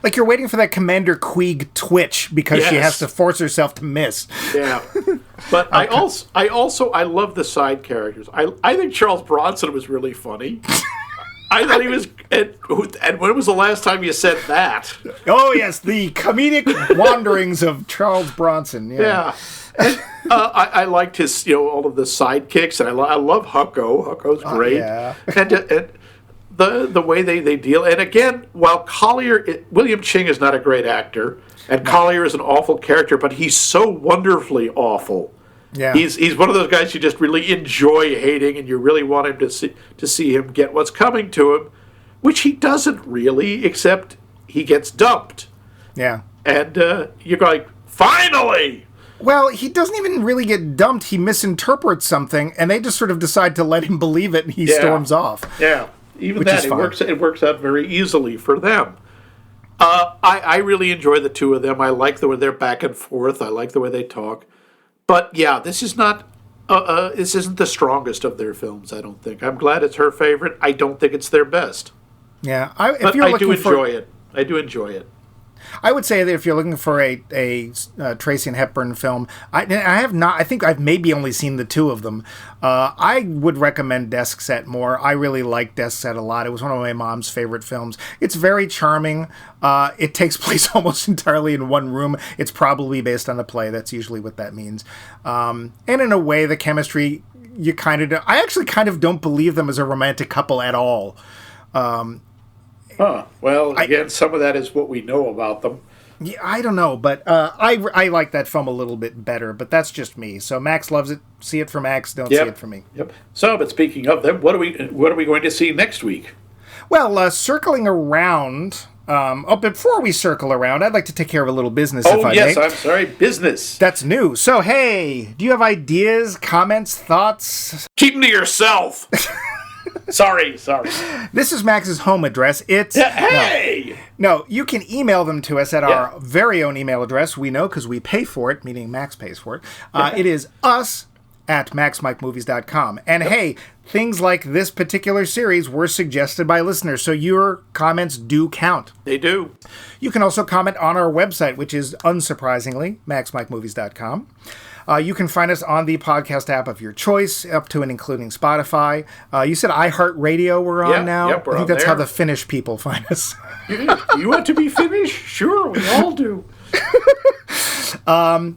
Speaker 1: Like you're waiting for that Commander Queeg twitch because she has to force herself to miss.
Speaker 2: Yeah. But I love the side characters. I think Charles Bronson was really funny. I thought he was... And when was the last time you said that?
Speaker 1: Oh, yes, the comedic wanderings of Charles Bronson.
Speaker 2: Yeah. And, I liked his, all of the sidekicks, and I love Hucko. Hucko's great.
Speaker 1: Yeah.
Speaker 2: And the way they deal. And again, while William Ching is not a great actor, and Collier is an awful character, but he's so wonderfully awful.
Speaker 1: Yeah.
Speaker 2: He's one of those guys you just really enjoy hating, and you really want him to see him get what's coming to him, which he doesn't really, except he gets dumped.
Speaker 1: Yeah.
Speaker 2: And you're going, finally!
Speaker 1: Well, he doesn't even really get dumped. He misinterprets something, and they just sort of decide to let him believe it, and he storms off.
Speaker 2: Yeah. Even that, it works out very easily for them. I really enjoy the two of them. I like the way they're back and forth. I like the way they talk. But yeah, this is not. This isn't the strongest of their films. I don't think. I'm glad it's her favorite. I don't think it's their best.
Speaker 1: Yeah,
Speaker 2: I do enjoy it.
Speaker 1: I would say that if you're looking for a Tracy and Hepburn film, I have not. I think I've maybe only seen the two of them. I would recommend Desk Set more. I really like Desk Set a lot. It was one of my mom's favorite films. It's very charming. It takes place almost entirely in one room. It's probably based on a play. That's usually what that means. And in a way, the chemistry, you kind of... I actually kind of don't believe them as a romantic couple at all.
Speaker 2: Well, again, some of that is what we know about them.
Speaker 1: Yeah, I don't know, but I like that film a little bit better, but that's just me. So Max loves it. See it for Max, don't see it for me.
Speaker 2: Yep. So, but speaking of them, what are we going to see next week?
Speaker 1: Well, circling around... before we circle around, I'd like to take care of a little business, if I may. Oh,
Speaker 2: yes, I'm sorry, business.
Speaker 1: That's new. So, hey, do you have ideas, comments, thoughts?
Speaker 2: Keep them to yourself. Sorry.
Speaker 1: This is Max's home address. It's...
Speaker 2: Hey!
Speaker 1: No, you can email them to us at our very own email address. We know because we pay for it, meaning Max pays for it. It is us@maxmikemovies.com. And hey, things like this particular series were suggested by listeners, so your comments do count.
Speaker 2: They do.
Speaker 1: You can also comment on our website, which is, unsurprisingly, maxmikemovies.com. You can find us on the podcast app of your choice, up to and including Spotify. You said iHeartRadio we're on now?
Speaker 2: Yep, we're
Speaker 1: I think
Speaker 2: on
Speaker 1: that's
Speaker 2: there.
Speaker 1: how the Finnish people find us.
Speaker 2: You want to be Finnish? Sure, we all do.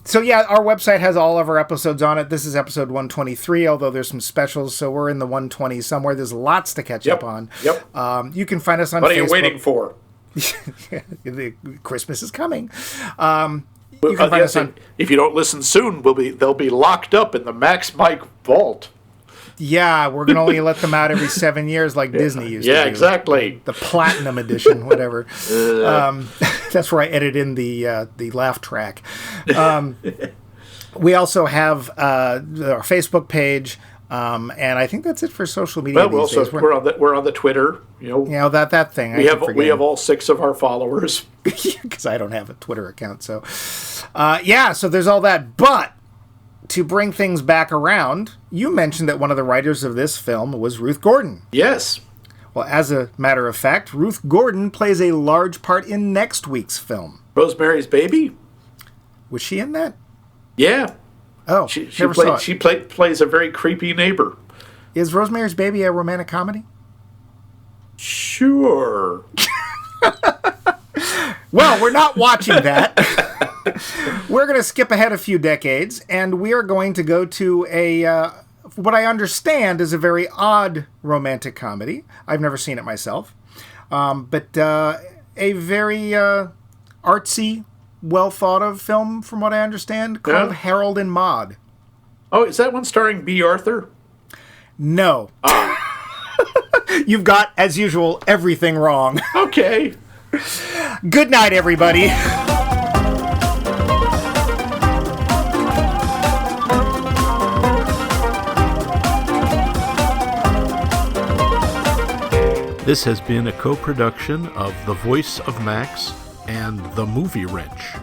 Speaker 1: So yeah, our website has all of our episodes on it. This is episode 123, although there's some specials, so we're in the 120s somewhere. There's lots to catch up on.
Speaker 2: Yep.
Speaker 1: You can find us on
Speaker 2: Facebook. What
Speaker 1: are
Speaker 2: you waiting for?
Speaker 1: Christmas is coming. You can find us on...
Speaker 2: If you don't listen soon, they'll be locked up in the Max Mike vault.
Speaker 1: Yeah, we're going to only let them out every 7 years like Disney used to do.
Speaker 2: Yeah, exactly.
Speaker 1: The Platinum Edition, whatever. That's where I edit in the laugh track. We also have our Facebook page, and I think that's it for social media.
Speaker 2: Well,
Speaker 1: these days.
Speaker 2: We're on the Twitter.
Speaker 1: That thing.
Speaker 2: We have all 6 of our followers
Speaker 1: because I don't have a Twitter account. So, so there's all that. But to bring things back around, you mentioned that one of the writers of this film was Ruth Gordon.
Speaker 2: Yes.
Speaker 1: Well, as a matter of fact, Ruth Gordon plays a large part in next week's film.
Speaker 2: Rosemary's Baby?
Speaker 1: Was she in that?
Speaker 2: Yeah.
Speaker 1: Oh,
Speaker 2: she plays a very creepy neighbor.
Speaker 1: Is Rosemary's Baby a romantic comedy?
Speaker 2: Sure.
Speaker 1: Well, we're not watching that. We're going to skip ahead a few decades, and we are going to go to what I understand is a very odd romantic comedy. I've never seen it myself. But a very artsy, well-thought-of film, from what I understand, called Harold and Maude.
Speaker 2: Oh, is that one starring B. Arthur?
Speaker 1: No. You've got, as usual, everything wrong.
Speaker 2: Okay.
Speaker 1: Good night, everybody.
Speaker 3: This has been a co-production of The Voice of Max and The Movie Wrench.